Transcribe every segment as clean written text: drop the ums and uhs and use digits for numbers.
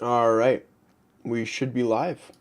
All right, we should be live.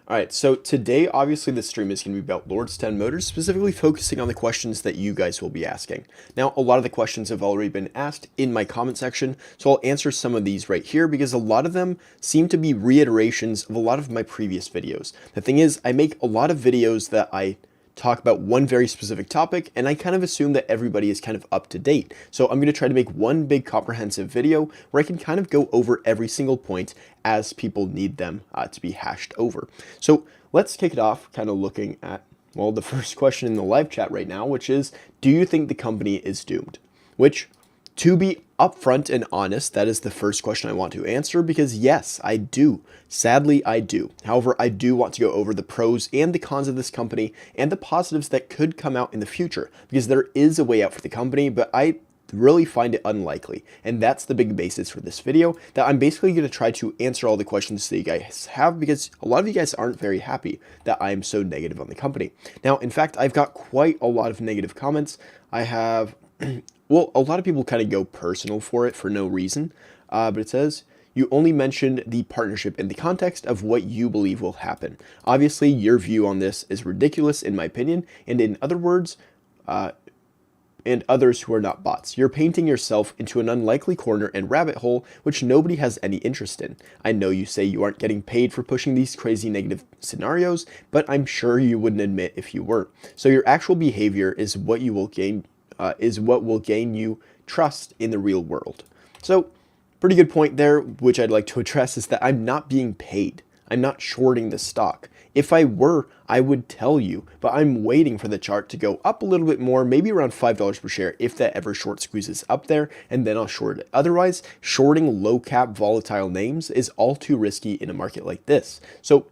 All right, so today, obviously, the stream is going to be about Lordstown Motors, specifically focusing on the questions that you guys will be asking. Now, a lot of the questions have already been asked in my comment section, so I'll answer some of these right here because a lot of them seem to be reiterations of a lot of my previous videos. The thing is, I make a lot of videos that I talk about one very specific topic, and I kind of assume that everybody is kind of up to date. So I'm going to try to make one big comprehensive video where I can kind of go over every single point as people need them to be hashed over. So let's kick it off kind of looking at, well, the first question in the live chat right now, which is, do you think the company is doomed? Which, to be upfront and honest, that is the first question I want to answer because yes, I do. Sadly, I do. However, I do want to go over the pros and the cons of this company and the positives that could come out in the future because there is a way out for the company, but I really find it unlikely. And that's the big basis for this video, that I'm basically going to try to answer all the questions that you guys have because a lot of you guys aren't very happy that I'm so negative on the company. Now, in fact, I've got quite a lot of negative comments. I have well, a lot of people kind of go personal for it for no reason, but it says, you only mentioned the partnership in the context of what you believe will happen. Obviously, your view on this is ridiculous in my opinion, and in other words, and others who are not bots. You're painting yourself into an unlikely corner and rabbit hole which nobody has any interest in. I know you say you aren't getting paid for pushing these crazy negative scenarios, but I'm sure you wouldn't admit if you were. So your actual behavior is what you will gain you trust in the real world. So pretty good point there, which I'd like to address, is that I'm not being paid. I'm not shorting the stock. If I were, I would tell you, but I'm waiting for the chart to go up a little bit more, maybe around $5 per share if that ever short squeezes up there, and then I'll short it. Otherwise, shorting low cap volatile names is all too risky in a market like this. So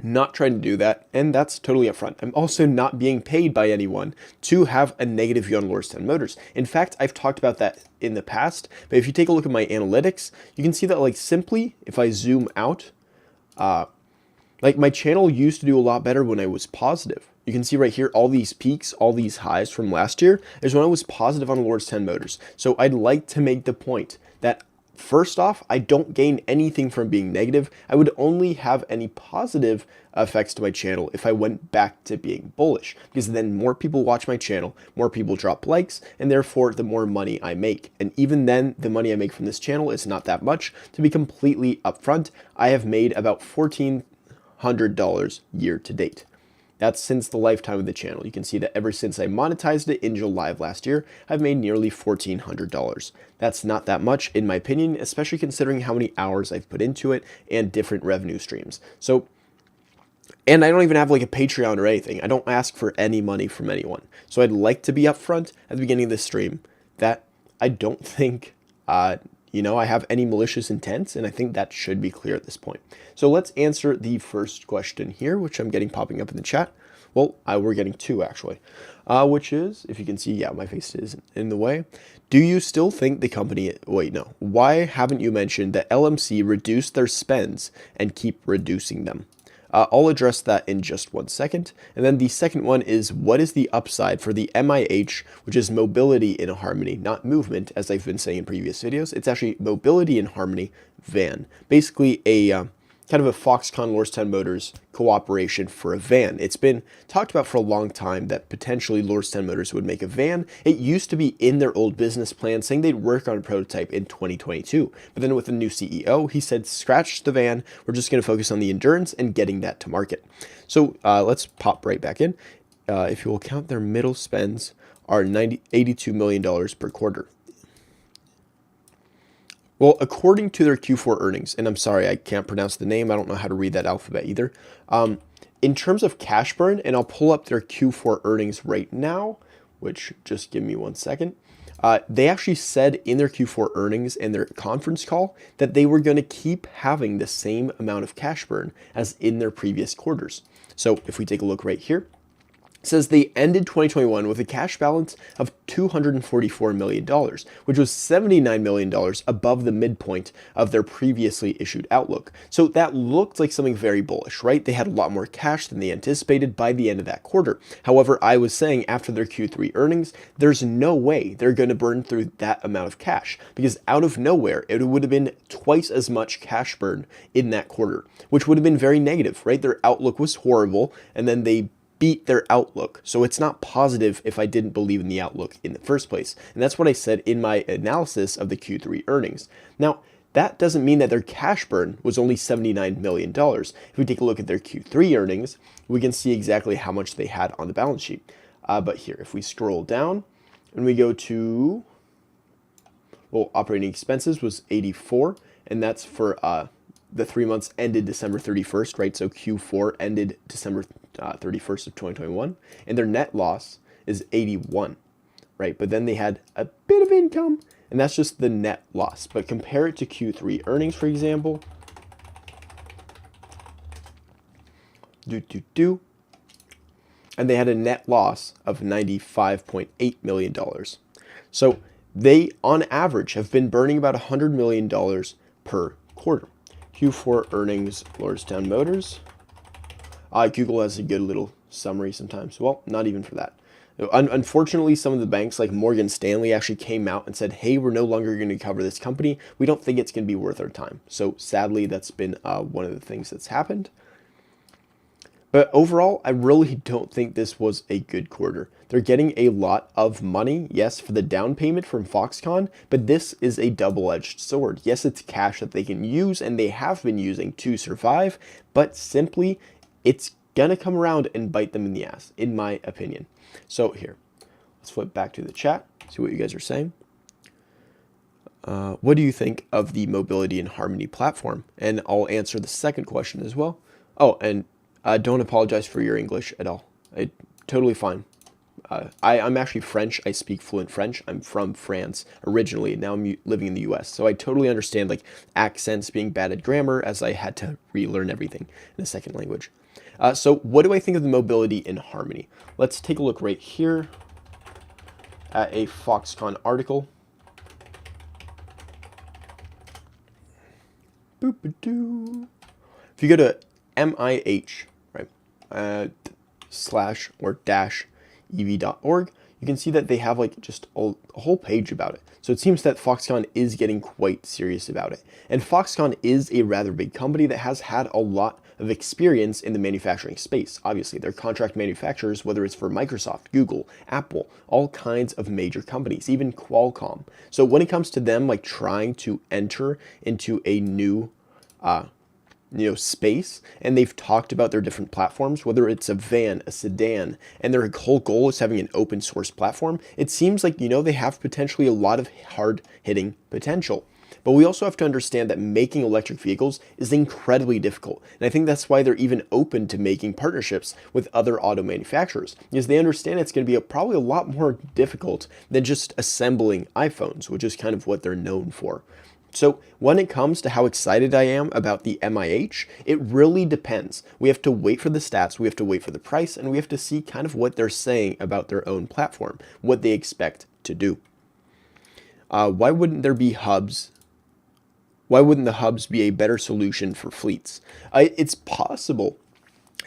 not trying to do that, and that's totally upfront. I'm also not being paid by anyone to have a negative view on Lordstown Motors. In fact, I've talked about that in the past, but if you take a look at my analytics, you can see that like simply if I zoom out, like my channel used to do a lot better when I was positive. You can see right here, all these peaks, all these highs from last year is when I was positive on Lordstown Motors. So I'd like to make the point that first off, I don't gain anything from being negative. I would only have any positive effects to my channel if I went back to being bullish, because then more people watch my channel, more people drop likes, and therefore the more money I make. And even then, the money I make from this channel is not that much. To be completely upfront, I have made about $1,400 year to date. That's since the lifetime of the channel. You can see that ever since I monetized it in July of last year, I've made nearly $1,400. That's not that much in my opinion, especially considering how many hours I've put into it and different revenue streams. So, and I don't even have like a Patreon or anything. I don't ask for any money from anyone. So I'd like to be upfront at the beginning of this stream that I don't think, I have any malicious intents, and I think that should be clear at this point. So let's answer the first question here, which I'm getting popping up in the chat. Well, we're getting two actually, which is, if you can see, yeah, my face is in the way. Do you still think the company, wait, no. Why haven't you mentioned that LMC reduced their spends and keep reducing them? I'll address that in just 1 second. And then the second one is, what is the upside for the MIH, which is mobility in harmony, not movement, as I've been saying in previous videos. It's actually mobility in harmony van. Basically a kind of a Foxconn Lordstown Motors cooperation for a van. It's been talked about for a long time that potentially Lordstown Motors would make a van. It used to be in their old business plan saying they'd work on a prototype in 2022. But then with the new CEO, he said, scratch the van. We're just going to focus on the endurance and getting that to market. So let's pop right back in. If you will count, their middle spends are $82 million per quarter. Well, according to their Q4 earnings, and I'm sorry, I can't pronounce the name. I don't know how to read that alphabet either. In terms of cash burn, and I'll pull up their Q4 earnings right now, which just give me 1 second. They actually said in their Q4 earnings and their conference call that they were going to keep having the same amount of cash burn as in their previous quarters. So if we take a look right here, It says they ended 2021 with a cash balance of $244 million, which was $79 million above the midpoint of their previously issued outlook. So that looked like something very bullish, right? They had a lot more cash than they anticipated by the end of that quarter. However, I was saying after their Q3 earnings, there's no way they're going to burn through that amount of cash, because out of nowhere, it would have been twice as much cash burn in that quarter, which would have been very negative, right? Their outlook was horrible, and then they beat their outlook. So it's not positive if I didn't believe in the outlook in the first place. And that's what I said in my analysis of the Q3 earnings. Now, that doesn't mean that their cash burn was only $79 million. If we take a look at their Q3 earnings, we can see exactly how much they had on the balance sheet. But here, if we scroll down and we go to, well, operating expenses was 84, and that's for the 3 months ended December 31st, right? So Q4 ended December 31st of 2021, and their net loss is 81, right? But then they had a bit of income, and that's just the net loss. But compare it to Q3 earnings, for example. And they had a net loss of $95.8 million. So they, on average, have been burning about $100 million per quarter. Q4 earnings, Lordstown Motors. Google has a good little summary sometimes. Well, not even for that. Unfortunately, some of the banks like Morgan Stanley actually came out and said, hey, we're no longer going to cover this company. We don't think it's going to be worth our time. So sadly, that's been one of the things that's happened. But overall, I really don't think this was a good quarter. They're getting a lot of money, yes, for the down payment from Foxconn, but this is a double-edged sword. Yes, it's cash that they can use and they have been using to survive, but simply it's gonna come around and bite them in the ass, in my opinion. So here, let's flip back to the chat, see what you guys are saying. What do you think of the mobility and harmony platform? And I'll answer the second question as well. Oh, and don't apologize for your English at all. Totally fine. I'm actually French. I speak fluent French. I'm from France originally. Now I'm living in the US. So I totally understand like accents being bad at grammar, as I had to relearn everything in a second language. So what do I think of the mobility in harmony? Let's take a look right here at a Foxconn article. Boop-a-doo. If you go to MIH, right, slash or dash ev.org, you can see that they have like just a whole page about it. So it seems that Foxconn is getting quite serious about it. And Foxconn is a rather big company that has had a lot of experience in the manufacturing space. Obviously, they're contract manufacturers, whether it's for Microsoft, Google, Apple, all kinds of major companies, even Qualcomm. So when it comes to them like trying to enter into a new space, and they've talked about their different platforms, whether it's a van, a sedan, and their whole goal is having an open source platform, it seems like, they have potentially a lot of hard hitting potential. But we also have to understand that making electric vehicles is incredibly difficult. And I think that's why they're even open to making partnerships with other auto manufacturers, because they understand it's going to be probably a lot more difficult than just assembling iPhones, which is kind of what they're known for. So when it comes to how excited I am about the MIH, it really depends. We have to wait for the stats, we have to wait for the price, and we have to see kind of what they're saying about their own platform, what they expect to do. Why wouldn't there be hubs? Why wouldn't the hubs be a better solution for fleets? It's possible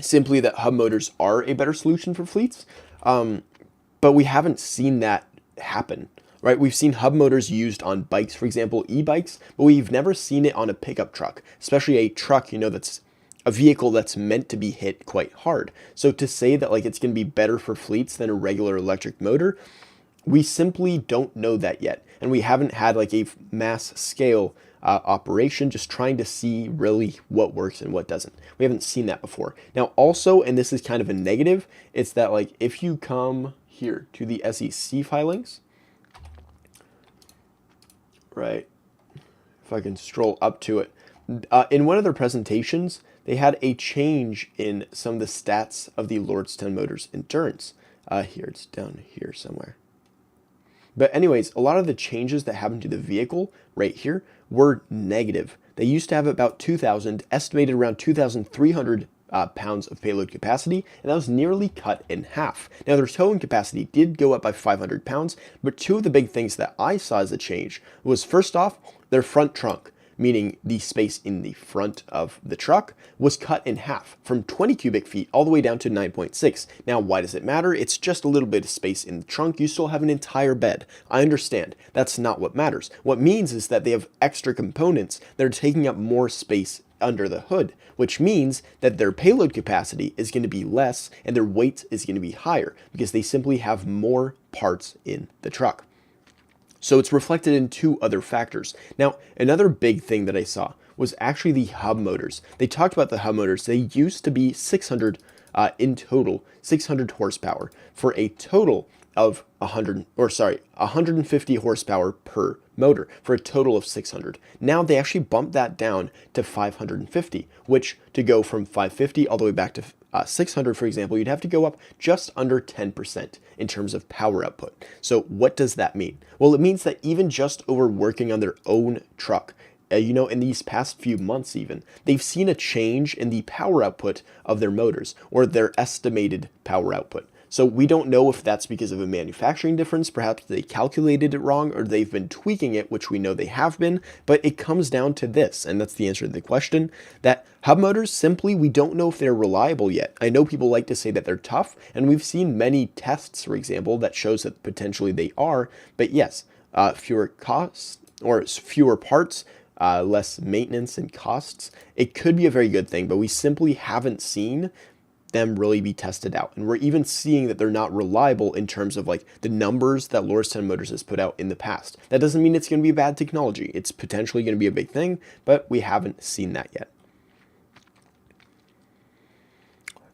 simply that hub motors are a better solution for fleets, but we haven't seen that happen. Right, we've seen hub motors used on bikes, for example, e-bikes, but we've never seen it on a pickup truck, especially a truck, that's a vehicle that's meant to be hit quite hard. So to say that like it's going to be better for fleets than a regular electric motor, we simply don't know that yet. And we haven't had like a mass scale operation just trying to see really what works and what doesn't. We haven't seen that before. Now also, and this is kind of a negative, it's that like if you come here to the SEC filings, right, if I can scroll up to it, in one of their presentations, they had a change in some of the stats of the Lordstown Motors endurance. Here, it's down here somewhere. But anyways, a lot of the changes that happened to the vehicle right here were negative. They used to have about 2,000, estimated around 2,300 pounds of payload capacity, and that was nearly cut in half. Now, their towing capacity did go up by 500 pounds, but two of the big things that I saw as a change was, first off, their front trunk, meaning the space in the front of the truck, was cut in half from 20 cubic feet all the way down to 9.6. Now, why does it matter? It's just a little bit of space in the trunk. You still have an entire bed. I understand. That's not what matters. What means is that they have extra components that are taking up more space under the hood, which means that their payload capacity is going to be less and their weight is going to be higher because they simply have more parts in the truck. So it's reflected in two other factors. Now, another big thing that I saw was actually the hub motors. They talked about the hub motors. They used to be 600 in total, 600 horsepower for a total of 150 horsepower per motor for a total of 600. Now they actually bumped that down to 550, which to go from 550 all the way back to 600, for example, you'd have to go up just under 10% in terms of power output. So what does that mean? Well, it means that even just over working on their own truck, in these past few months even, they've seen a change in the power output of their motors or their estimated power output. So we don't know if that's because of a manufacturing difference, perhaps they calculated it wrong, or they've been tweaking it, which we know they have been, but it comes down to this, and that's the answer to the question, that hub motors, simply, we don't know if they're reliable yet. I know people like to say that they're tough, and we've seen many tests, for example, that shows that potentially they are, but yes, fewer costs, or fewer parts, less maintenance and costs, it could be a very good thing, but we simply haven't seen them really be tested out. And we're even seeing that they're not reliable in terms of like the numbers that Lordstown Motors has put out in the past. That doesn't mean it's going to be a bad technology. It's potentially going to be a big thing, but we haven't seen that yet.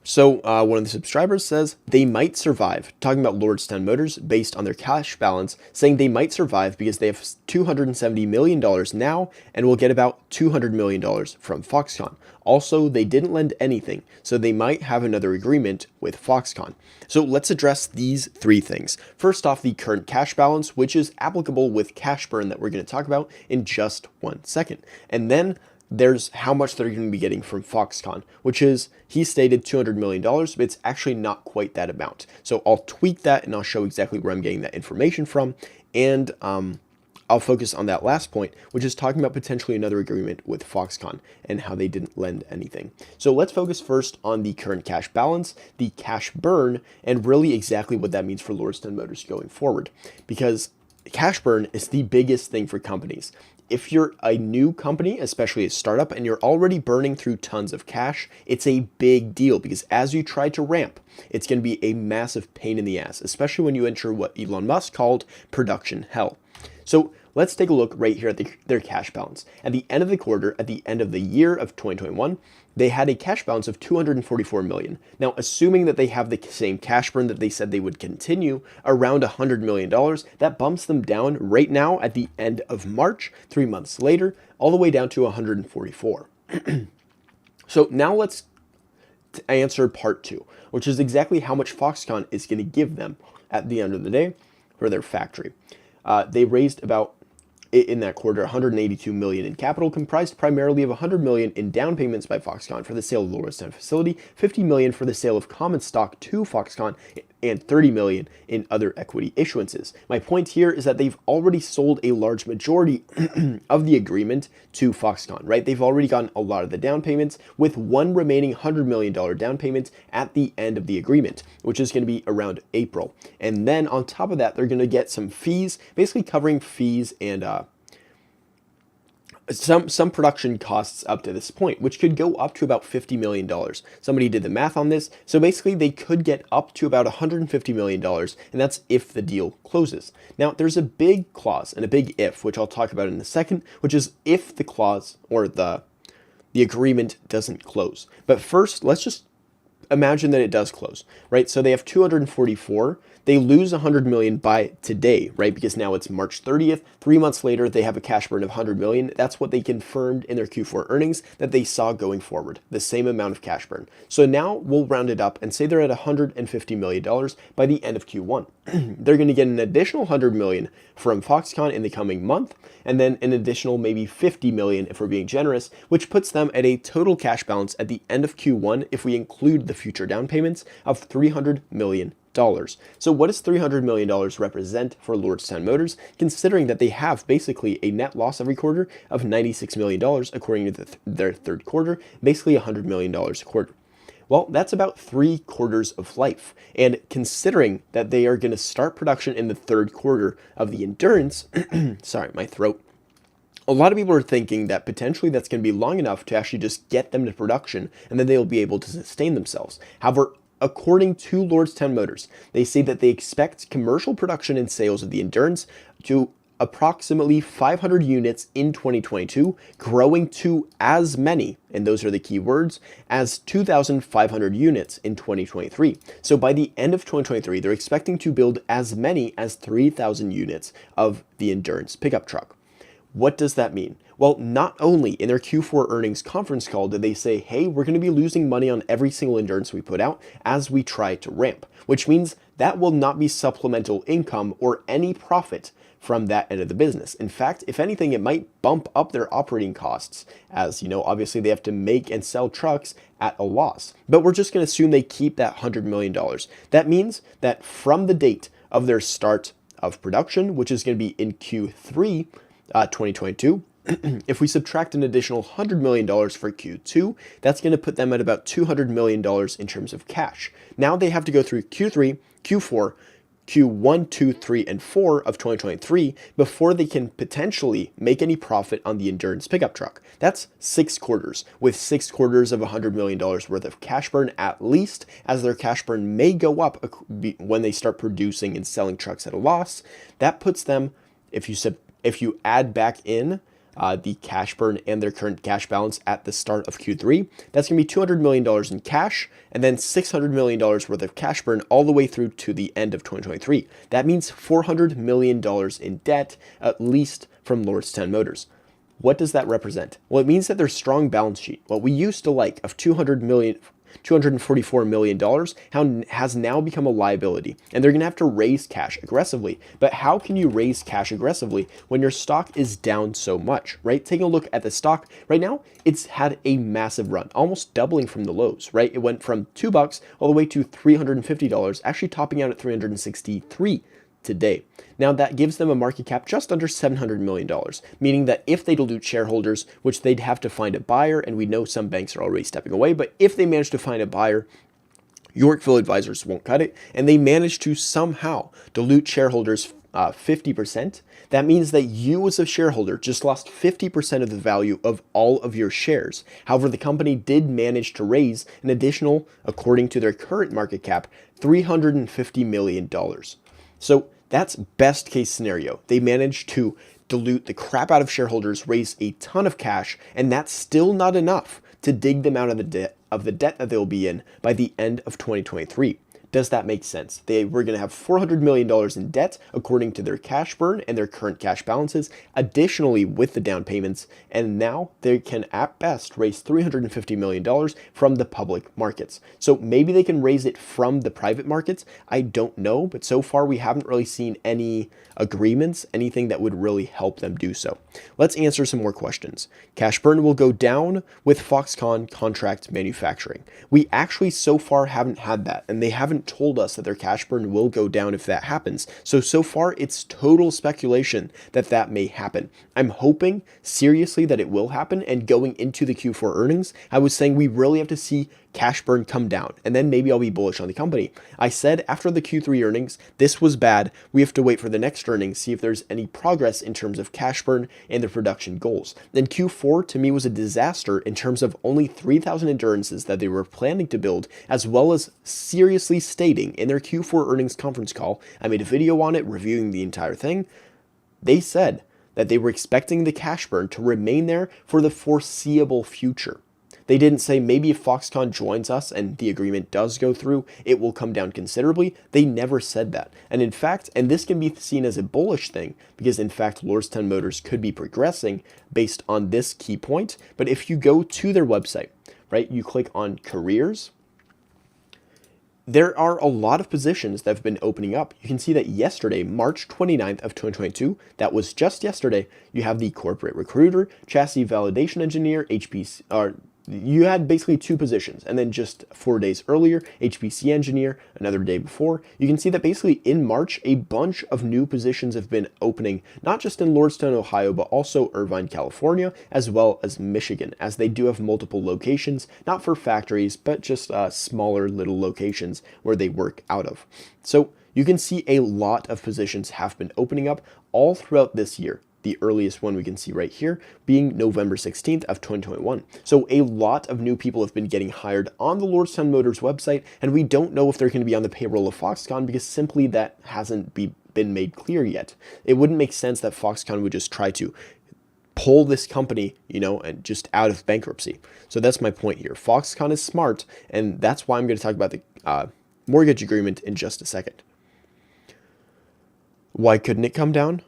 So one of the subscribers says they might survive, talking about Lordstown Motors based on their cash balance, saying they might survive because they have $270 million now and will get about $200 million from Foxconn. Also, they didn't lend anything, so they might have another agreement with Foxconn. So let's address these three things. First off, the current cash balance, which is applicable with cash burn that we're going to talk about in just 1 second. And then there's how much they're going to be getting from Foxconn, which is, he stated $200 million, but it's actually not quite that amount. So I'll tweak that and I'll show exactly where I'm getting that information from. And I'll focus on that last point, which is talking about potentially another agreement with Foxconn and how they didn't lend anything. So let's focus first on the current cash balance, the cash burn, and really exactly what that means for Lordstown Motors going forward. Because cash burn is the biggest thing for companies. If you're a new company, especially a startup, and you're already burning through tons of cash, it's a big deal because as you try to ramp, it's going to be a massive pain in the ass, especially when you enter what Elon Musk called production hell. So let's take a look right here at their cash balance. At the end of the quarter, at the end of the year of 2021, they had a cash balance of $244 million. Now, assuming that they have the same cash burn that they said they would continue, around $100 million, that bumps them down right now at the end of March, 3 months later, all the way down to 144. So now let's answer part two, which is exactly how much Foxconn is going to give them at the end of the day for their factory. They raised about, in that quarter, $182 million in capital, comprised primarily of $100 million in down payments by Foxconn for the sale of the Lordstown facility, $50 million for the sale of common stock to Foxconn, and $30 million in other equity issuances. My point here is that they've already sold a large majority of the agreement to Foxconn, right? They've already gotten a lot of the down payments, with one remaining $100 million down payment at the end of the agreement, which is going to be around April. And then on top of that, they're going to get some fees, basically covering fees and some production costs up to this point, which could go up to about $50 million. Somebody did the math on this. So basically they could get up to about $150 million, and that's if the deal closes. Now there's a big clause and a big if, which I'll talk about in a second, which is if the clause or the agreement doesn't close. But first, let's just imagine that it does close, right? So they have 244. They lose 100 million by today, right? Because now it's March 30th. 3 months later, they have a cash burn of 100 million. That's what they confirmed in their Q4 earnings that they saw going forward, the same amount of cash burn. So now we'll round it up and say they're at $150 million by the end of Q1. They're going to get an additional 100 million from Foxconn in the coming month, and then an additional maybe 50 million if we're being generous, which puts them at a total cash balance at the end of Q1, if we include the future down payments, of $300 million. So what does $300 million represent for Lordstown Motors, considering that they have basically a net loss every quarter of $96 million according to their third quarter, basically $100 million a quarter? Well, that's about 3 quarters of life. And considering that they are going to start production in the third quarter of the Endurance, sorry, my throat. A lot of people are thinking that potentially that's going to be long enough to actually just get them to production, and then they'll be able to sustain themselves. However, according to Lordstown Motors, they say that they expect commercial production and sales of the Endurance to approximately 500 units in 2022, growing to as many, and those are the key words, as 2,500 units in 2023. So by the end of 2023, they're expecting to build as many as 3,000 units of the Endurance pickup truck. What does that mean? Well, not only in their Q4 earnings conference call did they say, hey, we're going to be losing money on every single Endurance we put out as we try to ramp, which means that will not be supplemental income or any profit from that end of the business. In fact, if anything, it might bump up their operating costs, as you know, obviously they have to make and sell trucks at a loss. But we're just going to assume they keep that $100 million. That means that from the date of their start of production, which is going to be in Q3 2022, if we subtract an additional $100 million for Q2, that's going to put them at about $200 million in terms of cash. Now they have to go through Q3, Q4, Q1, 2, 3, and 4 of 2023 before they can potentially make any profit on the Endurance pickup truck. That's 6 quarters, with 6 quarters of $100 million worth of cash burn at least, as their cash burn may go up when they start producing and selling trucks at a loss. That puts them, if you add back in the cash burn and their current cash balance at the start of Q3, that's going to be $200 million in cash, and then $600 million worth of cash burn all the way through to the end of 2023. That means $400 million in debt, at least from Lordstown Motors. What does that represent? Well, it means that their strong balance sheet, what we used to like of $244 million, has now become a liability, and they're going to have to raise cash aggressively. But how can you raise cash aggressively when your stock is down so much, right? Taking a look at the stock right now, it's had a massive run, almost doubling from the lows, right? It went from $2 all the way to $350, actually topping out at $363 today. Now that gives them a market cap just under $700 million, meaning that if they dilute shareholders, which they'd have to find a buyer, and we know some banks are already stepping away, but if they manage to find a buyer, Yorkville advisors won't cut it, and they manage to somehow dilute shareholders 50%, that means that you as a shareholder just lost 50% of the value of all of your shares. However, the company did manage to raise an additional, according to their current market cap, $350 million. So that's best case scenario. They managed to dilute the crap out of shareholders, raise a ton of cash, and that's still not enough to dig them out of the debt that they'll be in by the end of 2023. Does that make sense? They were going to have $400 million in debt according to their cash burn and their current cash balances, additionally with the down payments, and now they can at best raise $350 million from the public markets. So maybe they can raise it from the private markets. I don't know, but so far we haven't really seen any agreements, anything that would really help them do so. Let's answer some more questions. Cash burn will go down with Foxconn contract manufacturing. We actually so far haven't had that, and they haven't told us that their cash burn will go down if that happens. So far it's total speculation that that may happen. I'm hoping seriously that it will happen, and going into the Q4 earnings, I was saying we really have to see cash burn come down, and then maybe I'll be bullish on the company. I said after the Q3 earnings, this was bad. We have to wait for the next earnings, see if there's any progress in terms of cash burn and their production goals. Then Q4 to me was a disaster in terms of only 3,000 Endurances that they were planning to build, as well as seriously stating in their Q4 earnings conference call, I made a video on it reviewing the entire thing. They said that they were expecting the cash burn to remain there for the foreseeable future. They didn't say maybe if Foxconn joins us and the agreement does go through, it will come down considerably. They never said that. And in fact, and this can be seen as a bullish thing, because in fact, Lordstown Motors could be progressing based on this key point. But if you go to their website, right, you click on careers, there are a lot of positions that have been opening up. You can see that yesterday, March 29th of 2022, that was just yesterday, you have the corporate recruiter, chassis validation engineer, HPC, you had basically 2 positions, and then just 4 days earlier, HPC engineer, another day before. You can see that basically in March, a bunch of new positions have been opening, not just in Lordstown, Ohio, but also Irvine, California, as well as Michigan, as they do have multiple locations, not for factories, but just smaller little locations where they work out of. So you can see a lot of positions have been opening up all throughout this year. The earliest one we can see right here being November 16th of 2021. So a lot of new people have been getting hired on the Lordstown Motors website, and we don't know if they're going to be on the payroll of Foxconn because simply that hasn't been made clear yet. It wouldn't make sense that Foxconn would just try to pull this company, and just out of bankruptcy. So that's my point here. Foxconn is smart, and that's why I'm going to talk about the mortgage agreement in just a second. Why couldn't it come down?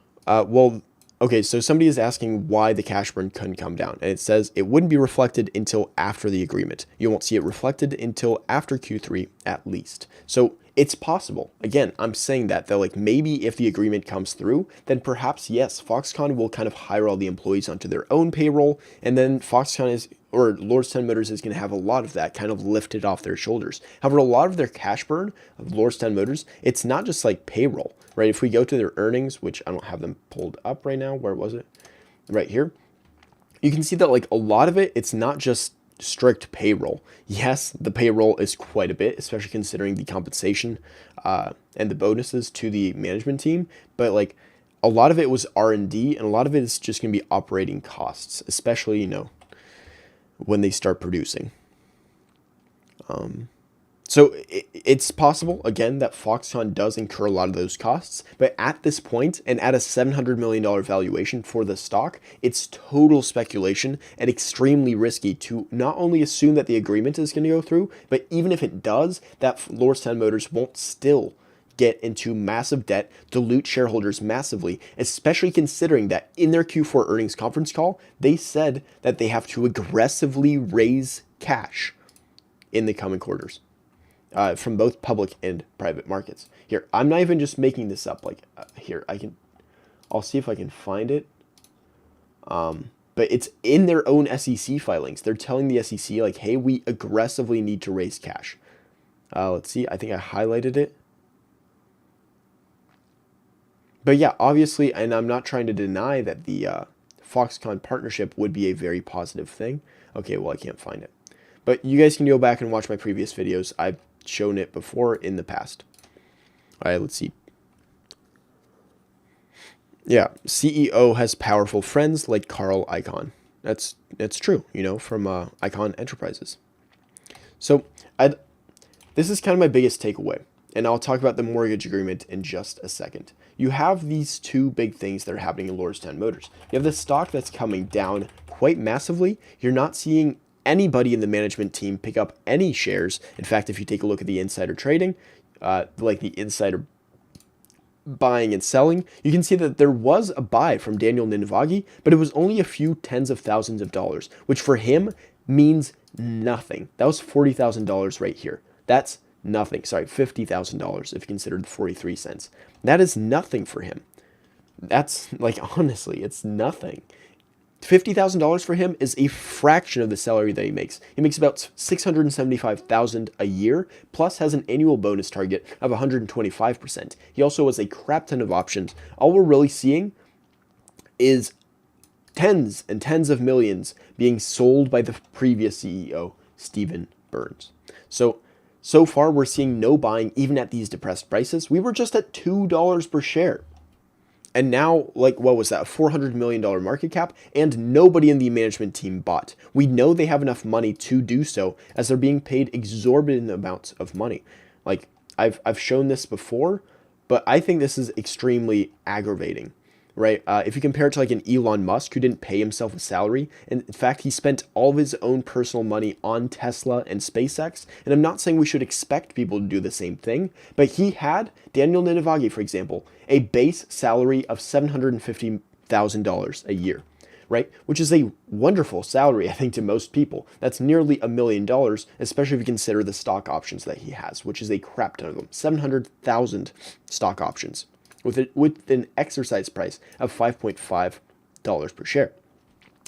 Okay, so somebody is asking why the cash burn couldn't come down, and it says it wouldn't be reflected until after the agreement. You won't see it reflected until after Q3 at least. So it's possible. Again, I'm saying that like maybe if the agreement comes through, then perhaps yes, Foxconn will kind of hire all the employees onto their own payroll, and then Lordstown Motors is going to have a lot of that kind of lifted off their shoulders. However, a lot of their cash burn of Lordstown Motors, it's not just like payroll, right? If we go to their earnings, which I don't have them pulled up right now, where was it? Right here. You can see that like a lot of it, it's not just strict payroll. Yes, the payroll is quite a bit, especially considering the compensation and the bonuses to the management team, but like a lot of it was R&D, and a lot of it is just going to be operating costs, especially, when they start producing. So it's possible, again, that Foxconn does incur a lot of those costs, but at this point, and at a $700 million valuation for the stock, it's total speculation and extremely risky to not only assume that the agreement is going to go through, but even if it does, that Lordstown Motors won't still get into massive debt, dilute shareholders massively, especially considering that in their Q4 earnings conference call, they said that they have to aggressively raise cash in the coming quarters from both public and private markets. Here, I'm not even just making this up. Like here, I'll see if I can find it. But it's in their own SEC filings. They're telling the SEC like, hey, we aggressively need to raise cash. Let's see. I think I highlighted it. But yeah, obviously, and I'm not trying to deny that the Foxconn partnership would be a very positive thing. Okay, well, I can't find it. But you guys can go back and watch my previous videos. I've shown it before in the past. All right, let's see. Yeah, CEO has powerful friends like Carl Icahn. That's true, from Icahn Enterprises. So this is kind of my biggest takeaway, and I'll talk about the mortgage agreement in just a second. You have these 2 big things that are happening in Lordstown Motors. You have the stock that's coming down quite massively. You're not seeing anybody in the management team pick up any shares. In fact, if you take a look at the insider trading, like the insider buying and selling, you can see that there was a buy from Daniel Ninivaggi, but it was only a few tens of thousands of dollars, which for him means nothing. That was $40,000 right here. That's nothing. Sorry, $50,000 if you consider the 43 cents. That is nothing for him. That's like, honestly, it's nothing. $50,000 for him is a fraction of the salary that he makes. He makes about $675,000 a year, plus has an annual bonus target of 125%. He also has a crap ton of options. All we're really seeing is tens and tens of millions being sold by the previous CEO, Stephen Burns. So far, we're seeing no buying even at these depressed prices. We were just at $2 per share. And now, like, what was that, a $400 million market cap? And nobody in the management team bought. We know they have enough money to do so, as they're being paid exorbitant amounts of money. Like, I've shown this before, but I think this is extremely aggravating. right? If you compare it to like an Elon Musk who didn't pay himself a salary, and in fact, he spent all of his own personal money on Tesla and SpaceX. And I'm not saying we should expect people to do the same thing, but he had, Daniel Ninivagi, for example, a base salary of $750,000 a year, right? Which is a wonderful salary, I think, to most people. That's nearly $1 million, especially if you consider the stock options that he has, which is a crap ton of them. 700,000 stock options with an exercise price of $5.5 per share.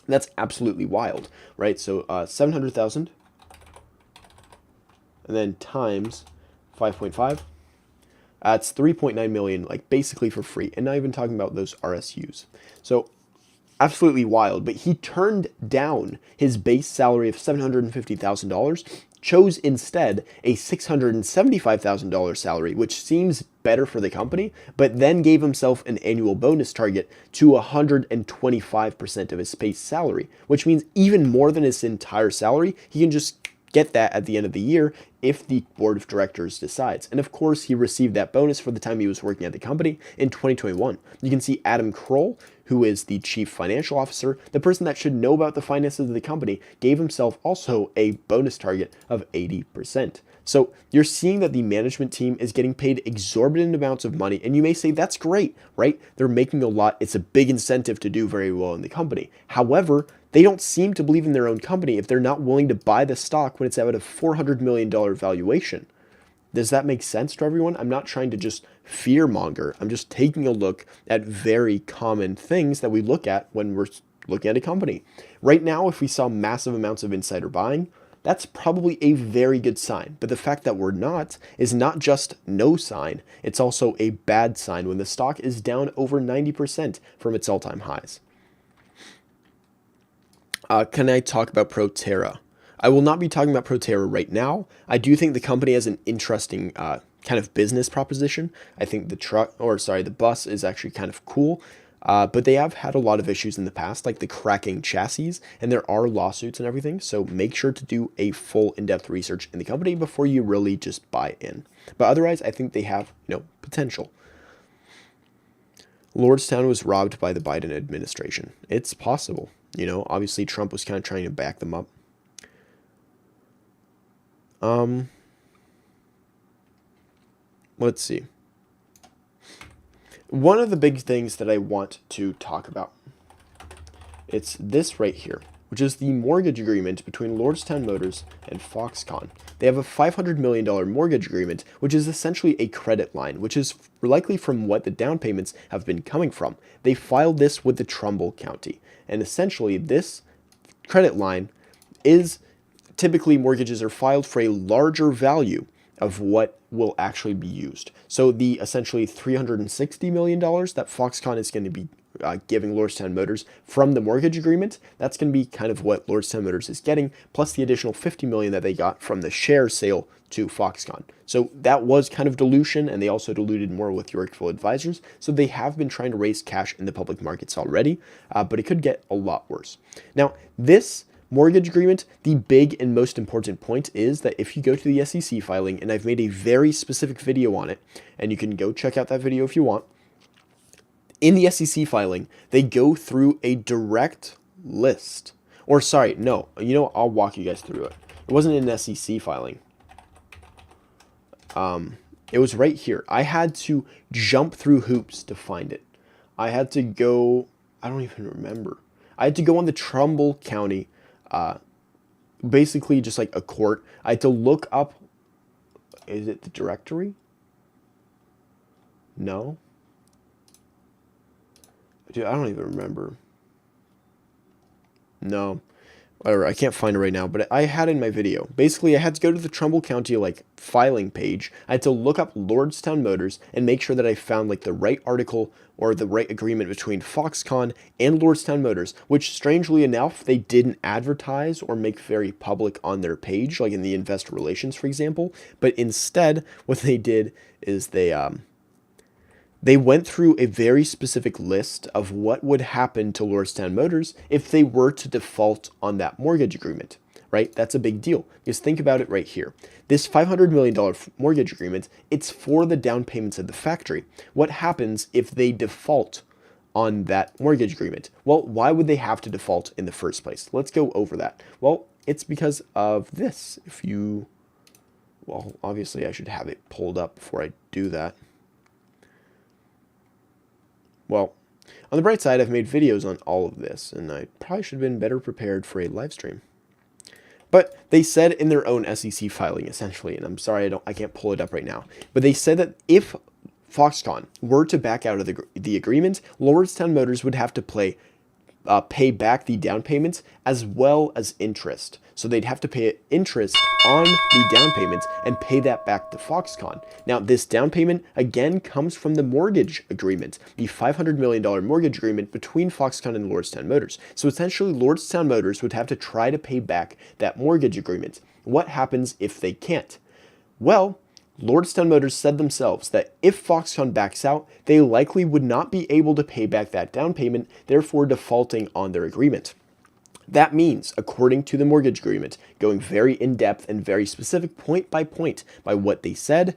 That's absolutely wild, right? So 700,000 and then times 5.5. That's 3.9 million, like basically for free. And not even talking about those RSUs. So absolutely wild. But he turned down his base salary of $750,000, chose instead a $675,000 salary, which seems better for the company, but then gave himself an annual bonus target to 125% of his base salary, which means even more than his entire salary. He can just get that at the end of the year if the board of directors decides. And of course, he received that bonus for the time he was working at the company in 2021. You can see Adam Kroll, who is the chief financial officer, the person that should know about the finances of the company, gave himself also a bonus target of 80%. So you're seeing that the management team is getting paid exorbitant amounts of money, and you may say that's great, right? They're making a lot. It's a big incentive to do very well in the company. However, they don't seem to believe in their own company if they're not willing to buy the stock when it's at a $400 million valuation. Does that make sense to everyone? I'm not trying to just fear monger. I'm just taking a look at very common things that we look at when we're looking at a company. Right now, if we saw massive amounts of insider buying, that's probably a very good sign. But the fact that we're not is not just no sign, it's also a bad sign when the stock is down over 90% from its all-time highs. Can I talk about Proterra? I will not be talking about Proterra right now. I do think the company has an interesting kind of business proposition. I think the bus is actually kind of cool. But they have had a lot of issues in the past, like the cracking chassis, and there are lawsuits and everything. So make sure to do a full in-depth research in the company before you really just buy in. But otherwise, I think they have, potential. Lordstown was robbed by the Biden administration. It's possible. Obviously Trump was kind of trying to back them up. Let's see. One of the big things that I want to talk about, it's this right here, which is the mortgage agreement between Lordstown Motors and Foxconn. They have a $500 million mortgage agreement, which is essentially a credit line, which is likely from what the down payments have been coming from. They filed this with the Trumbull County, and essentially this credit line is typically mortgages are filed for a larger value of what will actually be used. So the essentially $360 million that Foxconn is going to be giving Lordstown Motors from the mortgage agreement, that's going to be kind of what Lordstown Motors is getting, plus the additional $50 million that they got from the share sale to Foxconn. So that was kind of dilution, and they also diluted more with Yorkville Advisors. So they have been trying to raise cash in the public markets already, but it could get a lot worse. Now, this mortgage agreement, the big and most important point is that if you go to the SEC filing, and I've made a very specific video on it, and you can go check out that video if you want, in the SEC filing, they go through a direct list. Or sorry, no, I'll walk you guys through it. It wasn't an SEC filing. It was right here. I had to jump through hoops to find it. I had to go, I don't even remember. I had to go on the Trumbull County, basically just like a court. I had to look up, is it the directory? No. Dude, I don't even remember. No. Whatever, I can't find it right now, but I had it in my video. Basically, I had to go to the Trumbull County, filing page. I had to look up Lordstown Motors and make sure that I found, the right article or the right agreement between Foxconn and Lordstown Motors, which, strangely enough, they didn't advertise or make very public on their page, like in the investor relations, for example. But instead, what they did is they went through a very specific list of what would happen to Lordstown Motors if they were to default on that mortgage agreement, right? That's a big deal. Because think about it right here. This $500 million mortgage agreement, it's for the down payments of the factory. What happens if they default on that mortgage agreement. Well, why would they have to default in the first place? Let's go over that. Well, it's because of this. Well, obviously I should have it pulled up before I do that. Well, on the bright side, I've made videos on all of this, and I probably should have been better prepared for a live stream. But they said in their own SEC filing, essentially, and I'm sorry I can't pull it up right now, but they said that if Foxconn were to back out of the agreement, Lordstown Motors would have to pay back the down payments as well as interest. So they'd have to pay interest on the down payments and pay that back to Foxconn. Now, this down payment, again, comes from the mortgage agreement, the $500 million mortgage agreement between Foxconn and Lordstown Motors. So essentially, Lordstown Motors would have to try to pay back that mortgage agreement. What happens if they can't? Well, Lordstown Motors said themselves that if Foxconn backs out, they likely would not be able to pay back that down payment, therefore defaulting on their agreement. That means, according to the mortgage agreement, going very in-depth and very specific point by what they said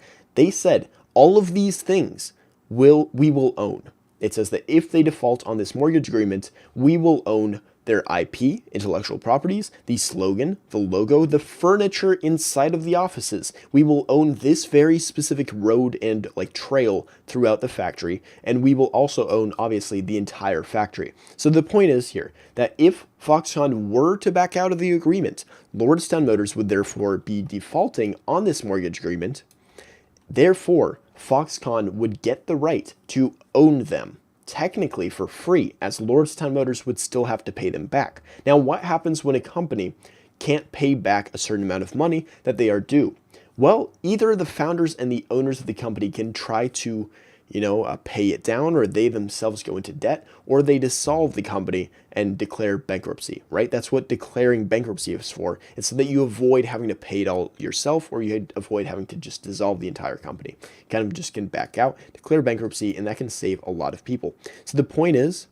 all of these things we will own. It says that if they default on this mortgage agreement, we will own their IP, intellectual properties, the slogan, the logo, the furniture inside of the offices. We will own this very specific road and trail throughout the factory, and we will also own, obviously, the entire factory. So the point is here that if Foxconn were to back out of the agreement, Lordstown Motors would therefore be defaulting on this mortgage agreement. Therefore, Foxconn would get the right to own them, technically for free, as Lordstown Motors would still have to pay them back. Now, what happens when a company can't pay back a certain amount of money that they are due? Well, either the founders and the owners of the company can try to, pay it down, or they themselves go into debt, or they dissolve the company and declare bankruptcy, right? That's what declaring bankruptcy is for. It's so that you avoid having to pay it all yourself, or you avoid having to just dissolve the entire company. Kind of just can back out, declare bankruptcy, and that can save a lot of people. So the point is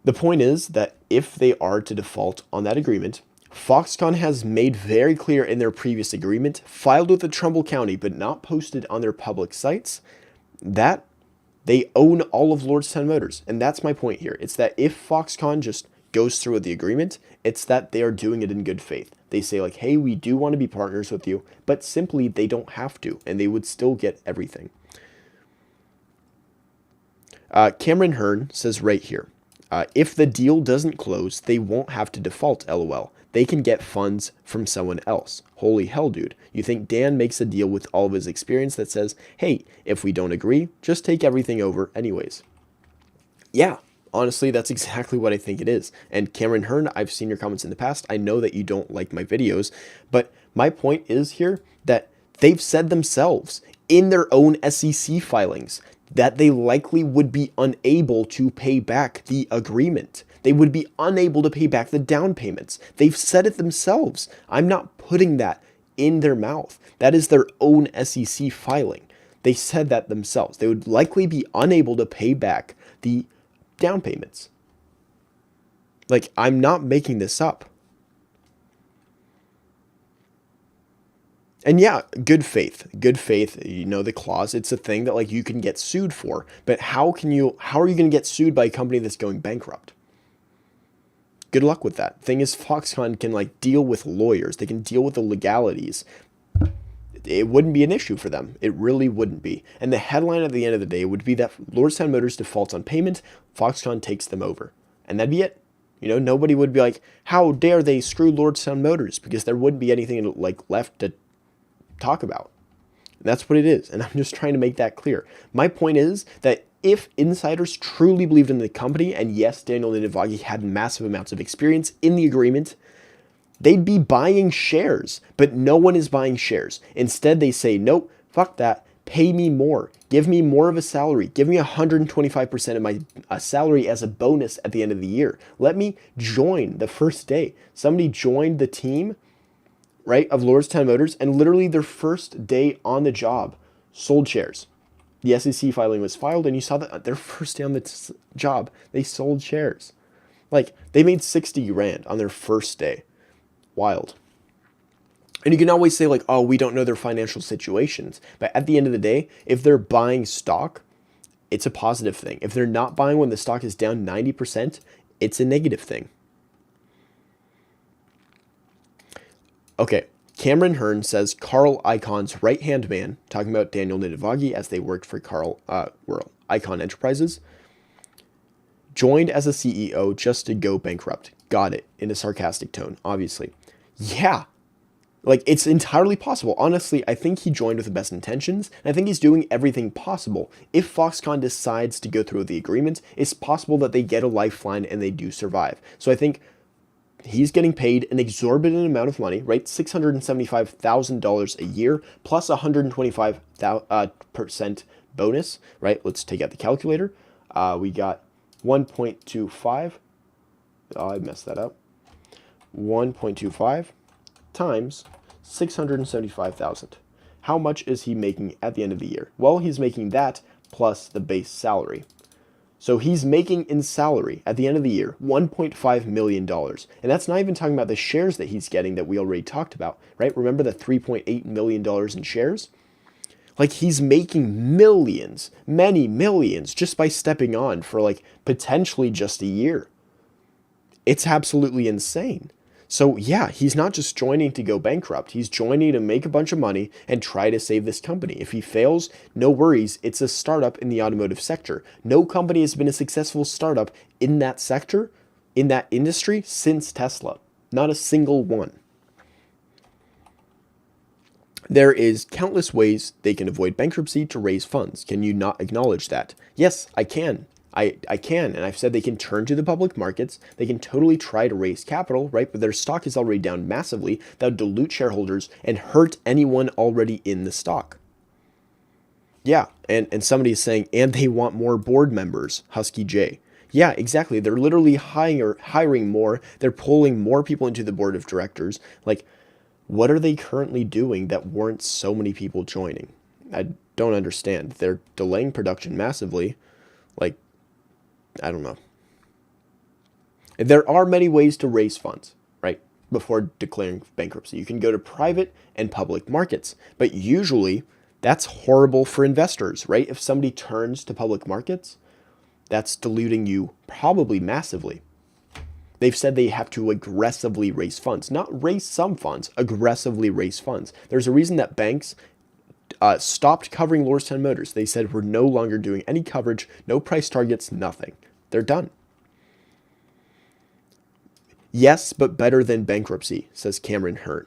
that if they are to default on that agreement, Foxconn has made very clear in their previous agreement, filed with the Trumbull County but not posted on their public sites, that they own all of Lordstown Motors. And that's my point here. It's that if Foxconn just goes through with the agreement, it's that they are doing it in good faith. They say hey, we do want to be partners with you, but simply they don't have to, and they would still get everything. Cameron Hearn says right here, if the deal doesn't close, they won't have to default, LOL. They can get funds from someone else. Holy hell, dude. You think Dan makes a deal with all of his experience that says, hey, if we don't agree, just take everything over anyways? Yeah, honestly, that's exactly what I think it is. And Cameron Hearn, I've seen your comments in the past. I know that you don't like my videos, but my point is here that they've said themselves in their own SEC filings that they likely would be unable to pay back the agreement. They would be unable to pay back the down payments. They've said it themselves. I'm not putting that in their mouth. That is their own SEC filing. They said that themselves. They would likely be unable to pay back the down payments. I'm not making this up. And yeah, good faith, the clause, it's a thing that you can get sued for, but how are you going to get sued by a company that's going bankrupt? Good luck with that. Thing is, Foxconn can deal with lawyers. They can deal with the legalities. It wouldn't be an issue for them. It really wouldn't be. And the headline at the end of the day would be that Lordstown Motors defaults on payment, Foxconn takes them over. And that'd be it. Nobody would be like, how dare they screw Lordstown Motors? Because there wouldn't be anything left to talk about. And that's what it is. And I'm just trying to make that clear. My point is that if insiders truly believed in the company, and yes, Daniel Ninivaggi had massive amounts of experience in the agreement, they'd be buying shares, but no one is buying shares. Instead, they say, nope, fuck that. Pay me more. Give me more of a salary. Give me 125% of my salary as a bonus at the end of the year. Let me join the first day. Somebody joined the team, right, of Lordstown Motors, and literally their first day on the job sold shares. The SEC filing was filed, and you saw that their first day on the job, they sold shares. They made 60 grand on their first day. Wild. And you can always say we don't know their financial situations. But at the end of the day, if they're buying stock it's a positive thing. If they're not buying when the stock is down 90%, it's a negative thing. Okay, Cameron Hearn says Carl Icahn's right-hand man, talking about Daniel Ninivaggi as they worked for Icahn Enterprises, joined as a CEO just to go bankrupt. Got it, in a sarcastic tone, obviously. Yeah, like, it's entirely possible. Honestly, I think he joined with the best intentions, and I think he's doing everything possible. If Foxconn decides to go through with the agreement, it's possible that they get a lifeline and they do survive. So I think he's getting paid an exorbitant amount of money, right? $675,000 a year plus 125% bonus, right? Let's take out the calculator. We got 1.25. Oh, I messed that up. 1.25 times 675,000. How much is he making at the end of the year? Well, he's making that plus the base salary. So he's making in salary at the end of the year $1.5 million. And that's not even talking about the shares that he's getting that we already talked about, right? Remember the $3.8 million in shares? Like, he's making millions, many millions, just by stepping on for like potentially just a year. It's absolutely insane. So yeah, he's not just joining to go bankrupt. He's joining to make a bunch of money and try to save this company. If he fails, no worries. It's a startup in the automotive sector. No company has been a successful startup in that sector, in that industry, since Tesla. Not a single one. There is countless ways they can avoid bankruptcy to raise funds. Can you not acknowledge that? Yes, I can. I can, and I've said they can turn to the public markets, they can totally try to raise capital, right? But their stock is already down massively. That would dilute shareholders and hurt anyone already in the stock. Yeah, and somebody is saying, and they want more board members, Husky J. Yeah, exactly. They're literally hiring more. They're pulling more people into the board of directors. Like, what are they currently doing that warrants so many people joining? I don't understand. They're delaying production massively. Like, I don't know. There are many ways to raise funds, right? Before declaring bankruptcy. You can go to private and public markets, but usually that's horrible for investors, right? If somebody turns to public markets, that's diluting you probably massively. They've said they have to aggressively raise funds, not raise some funds, aggressively raise funds. There's a reason that banks stopped covering Lordstown Motors. They said we're no longer doing any coverage, no price targets, nothing. They're done. Yes, but better than bankruptcy, says Cameron Hearn.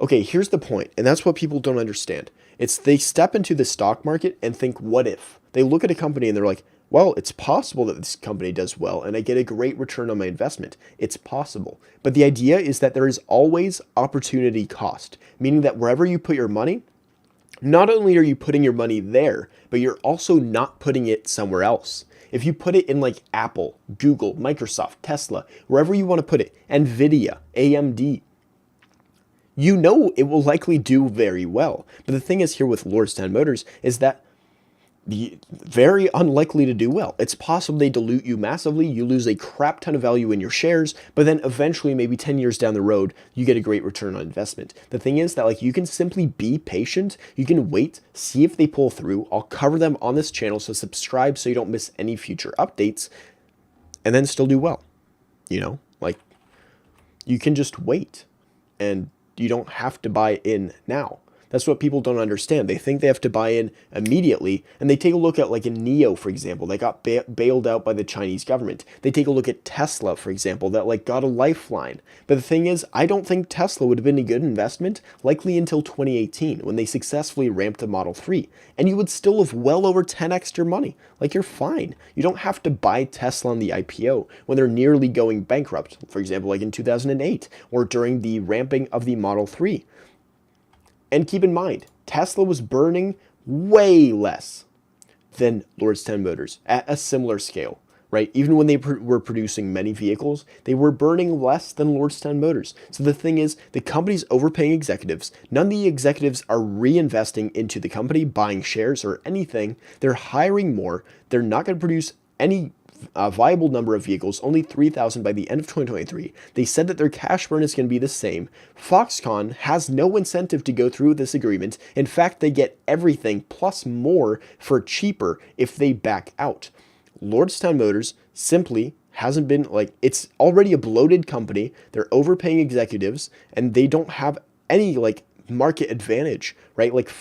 Okay, here's the point, and that's what people don't understand. It's they step into the stock market and think, what if? They look at a company and they're like, well, it's possible that this company does well and I get a great return on my investment. It's possible. But the idea is that there is always opportunity cost, meaning that wherever you put your money, not only are you putting your money there, but you're also not putting it somewhere else. If you put it in like Apple, Google, Microsoft, Tesla, wherever you want to put it, NVIDIA, AMD, you know it will likely do very well. But the thing is here with Lordstown Motors is that very unlikely to do well. It's possible they dilute you massively, you lose a crap ton of value in your shares, but then eventually, maybe 10 years down the road, you get a great return on investment. The thing is that like you can simply be patient, you can wait, see if they pull through. I'll cover them on this channel, so subscribe so you don't miss any future updates, and then still do well. You know, like you can just wait and you don't have to buy in now. That's what people don't understand. They think they have to buy in immediately, and they take a look at like a NIO, for example, that got bailed out by the Chinese government. They take a look at Tesla, for example, that like got a lifeline. But the thing is, I don't think Tesla would have been a good investment, likely until 2018, when they successfully ramped the Model 3. And you would still have well over 10x your money. Like, you're fine. You don't have to buy Tesla on the IPO when they're nearly going bankrupt, for example, like in 2008, or during the ramping of the Model 3. And keep in mind, Tesla was burning way less than Lordstown Motors at a similar scale, right? Even when they were producing many vehicles, they were burning less than Lordstown Motors. So the thing is, the company's overpaying executives. None of the executives are reinvesting into the company, buying shares or anything. They're hiring more. They're not going to produce any viable number of vehicles, only 3,000 by the end of 2023. They said that their cash burn is going to be the same. Foxconn has no incentive to go through with this agreement. In fact, they get everything plus more for cheaper if they back out. Lordstown Motors simply hasn't been like, it's already a bloated company. They're overpaying executives and they don't have any like market advantage, right? Like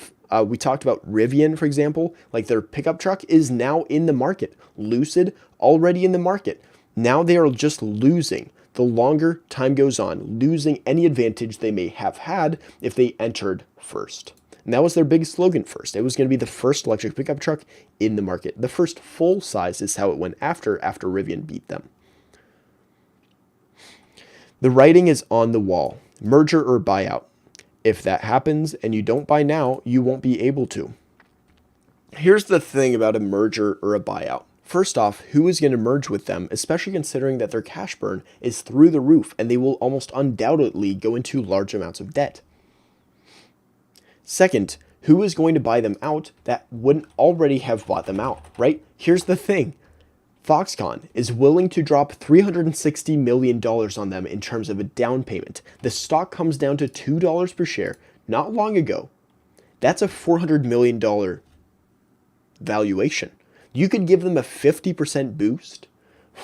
we talked about Rivian, for example, like their pickup truck is now in the market. Lucid already in the market. Now they are just losing the longer time goes on, losing any advantage they may have had if they entered first. And that was their big slogan first. It was going to be the first electric pickup truck in the market. The first full size is how it went after Rivian beat them. The writing is on the wall. Merger or buyout. If that happens and you don't buy now, you won't be able to. Here's the thing about a merger or a buyout. First off, who is going to merge with them, especially considering that their cash burn is through the roof and they will almost undoubtedly go into large amounts of debt. Second, who is going to buy them out that wouldn't already have bought them out, right? Here's the thing. Foxconn is willing to drop $360 million on them in terms of a down payment. The stock comes down to $2 per share not long ago. That's a $400 million valuation. You could give them a 50% boost,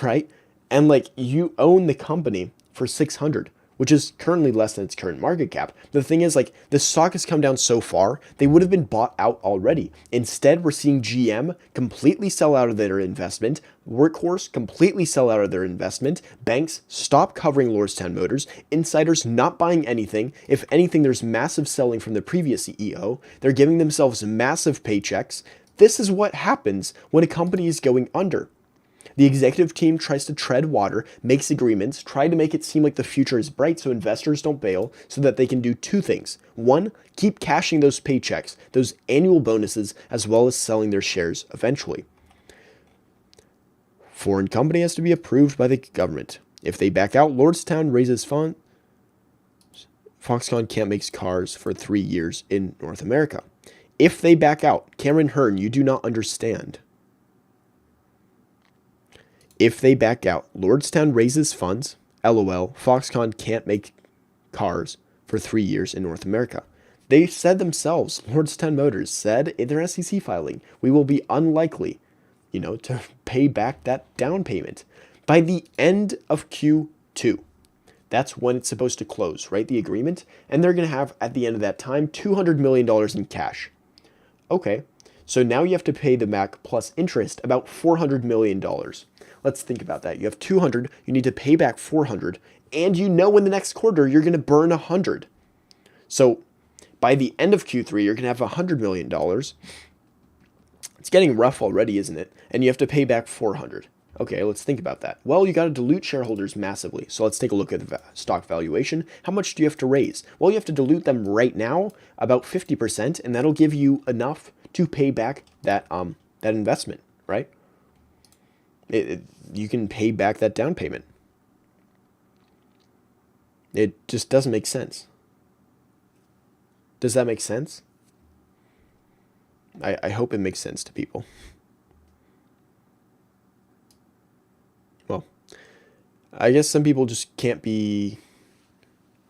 right? And like you own the company for $600, which is currently less than its current market cap. The thing is, like, the stock has come down so far, they would have been bought out already. Instead, we're seeing GM completely sell out of their investment, Workhorse completely sell out of their investment, banks stop covering Lordstown Motors, insiders not buying anything. If anything, there's massive selling from the previous CEO. They're giving themselves massive paychecks. This is what happens when a company is going under. The executive team tries to tread water, makes agreements, try to make it seem like the future is bright so investors don't bail, so that they can do two things. One, keep cashing those paychecks, those annual bonuses, as well as selling their shares eventually. Foreign company has to be approved by the government. If they back out, Lordstown raises funds. Foxconn can't make cars for 3 years in North America. If they back out, Cameron Hearn, you do not understand. If they back out, Lordstown raises funds. LOL, Foxconn can't make cars for 3 years in North America. They said themselves, Lordstown Motors said in their SEC filing, we will be unlikely, to pay back that down payment by the end of Q2. That's when it's supposed to close, right? The agreement. And they're going to have, at the end of that time, $200 million in cash. Okay, so now you have to pay the MAC plus interest about $400 million. Let's think about that. You have 200, you need to pay back 400, and in the next quarter you're going to burn 100. So by the end of Q3, you're going to have $100 million. It's getting rough already, isn't it? And you have to pay back 400. Okay, let's think about that. Well, you got to dilute shareholders massively. So let's take a look at the stock valuation. How much do you have to raise? Well, you have to dilute them right now about 50%, and that'll give you enough to pay back that investment, right? You can pay back that down payment. It just doesn't make sense. Does that make sense? I hope it makes sense to people. Well, I guess some people just can't be,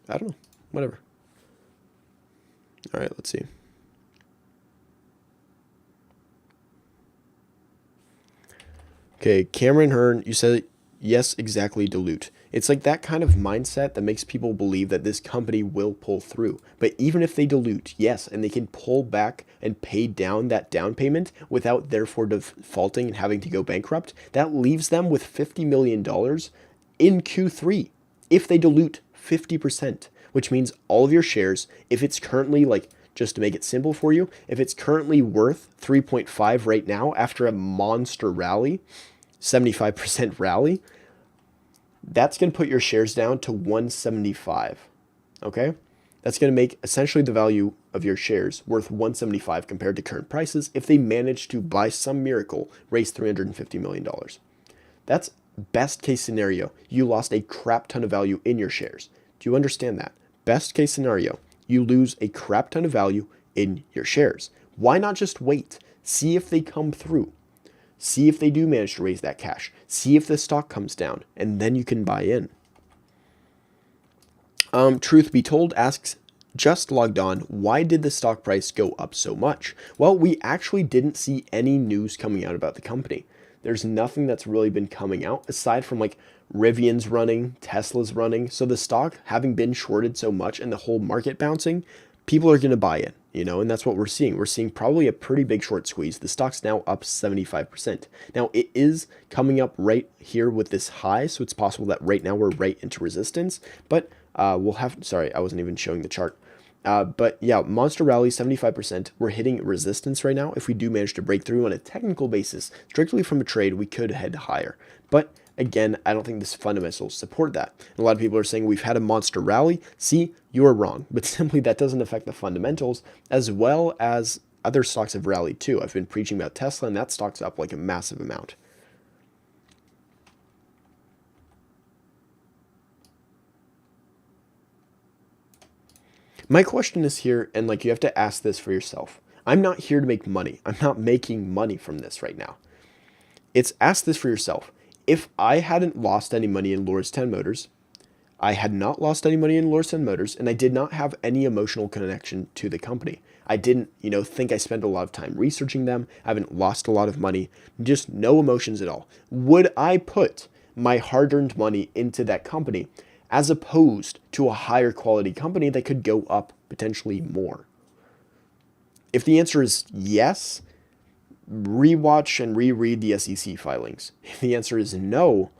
I don't know, whatever. All right, let's see. Okay, Cameron Hearn, you said, yes, exactly, dilute. It's like that kind of mindset that makes people believe that this company will pull through. But even if they dilute, yes, and they can pull back and pay down that down payment without therefore defaulting and having to go bankrupt, that leaves them with $50 million in Q3 if they dilute 50%, which means all of your shares, if it's currently just to make it simple for you, if it's currently worth 3.5 right now after a monster rally, 75% rally, that's going to put your shares down to 175. Okay? That's going to make essentially the value of your shares worth 175 compared to current prices if they manage to, by some miracle, raise $350 million. That's best case scenario. You lost a crap ton of value in your shares. Do you understand that? Best case scenario, you lose a crap ton of value in your shares. Why not just wait? See if they come through. See if they do manage to raise that cash. See if the stock comes down, and then you can buy in. Truth be told asks, just logged on, why did the stock price go up so much? Well, we actually didn't see any news coming out about the company. There's nothing that's really been coming out aside from like Rivian's running, Tesla's running. So the stock having been shorted so much and the whole market bouncing, people are going to buy it, and that's what we're seeing. We're seeing probably a pretty big short squeeze. The stock's now up 75%. Now it is coming up right here with this high. So it's possible that right now we're right into resistance, but we'll have, sorry, I wasn't even showing the chart. But yeah, monster rally 75%. We're hitting resistance right now. If we do manage to break through on a technical basis, strictly from a trade, we could head higher. But again, I don't think this fundamentals support that. And a lot of people are saying we've had a monster rally. See, you're wrong. But simply that doesn't affect the fundamentals, as well as other stocks have rallied too. I've been preaching about Tesla, and that stock's up like a massive amount. My question is here, and like you have to ask this for yourself. I'm not here to make money. I'm not making money from this right now. It's ask this for yourself. If I hadn't lost any money in Lordstown Motors, I had not lost any money in Lordstown Motors, and I did not have any emotional connection to the company. I didn't, think I spent a lot of time researching them. I haven't lost a lot of money, just no emotions at all. Would I put my hard-earned money into that company as opposed to a higher quality company that could go up potentially more? If the answer is yes, rewatch and reread the SEC filings. If the answer is no,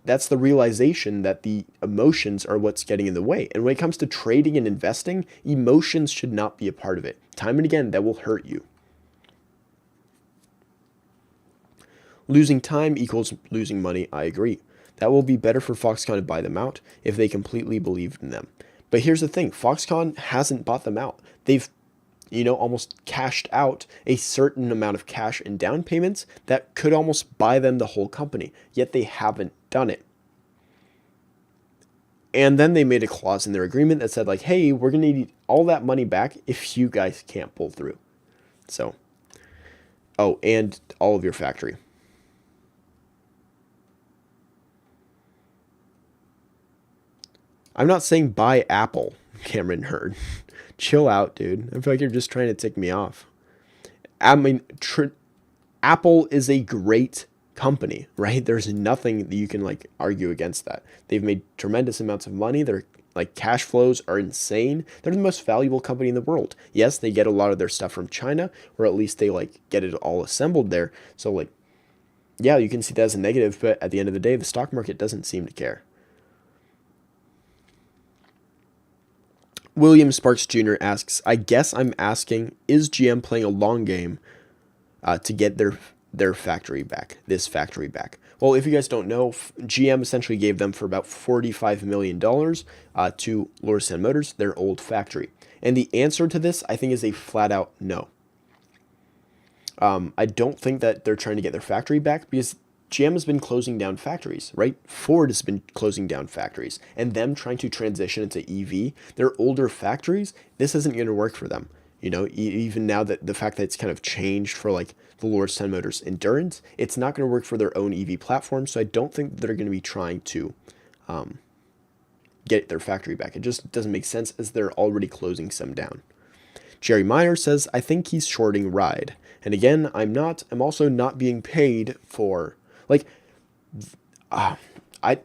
that's the realization that the emotions are what's getting in the way. And when it comes to trading and investing, emotions should not be a part of it. Time and again, that will hurt you. Losing time equals losing money, I agree. That will be better for Foxconn to buy them out if they completely believed in them. But here's the thing, Foxconn hasn't bought them out. They've, almost cashed out a certain amount of cash in down payments that could almost buy them the whole company, yet they haven't done it. And then they made a clause in their agreement that said like, hey, we're going to need all that money back if you guys can't pull through. So, oh, and all of your factory. I'm not saying buy Apple, Cameron Hurd. Chill out, dude. I feel like you're just trying to tick me off. I mean, Apple is a great company, right? There's nothing that you can like argue against that. They've made tremendous amounts of money. Their like cash flows are insane. They're the most valuable company in the world. Yes, they get a lot of their stuff from China, or at least they like get it all assembled there. So like, yeah, you can see that as a negative, but at the end of the day, the stock market doesn't seem to care. William Sparks Jr. asks, I guess I'm asking, is GM playing a long game to get their factory back, this factory back? Well, if you guys don't know, GM essentially gave them for about $45 million to Lordstown Motors, their old factory. And the answer to this, I think, is a flat out no. I don't think that they're trying to get their factory back because GM has been closing down factories, right? Ford has been closing down factories, and them trying to transition into EV, their older factories, this isn't going to work for them. Even now that the fact that it's kind of changed for like the Lordstown Motors Endurance, it's not going to work for their own EV platform. So I don't think they're going to be trying to get their factory back. It just doesn't make sense as they're already closing some down. Jerry Meyer says, I think he's shorting Ride. And again, I'm not. I'm also not being paid for... Like,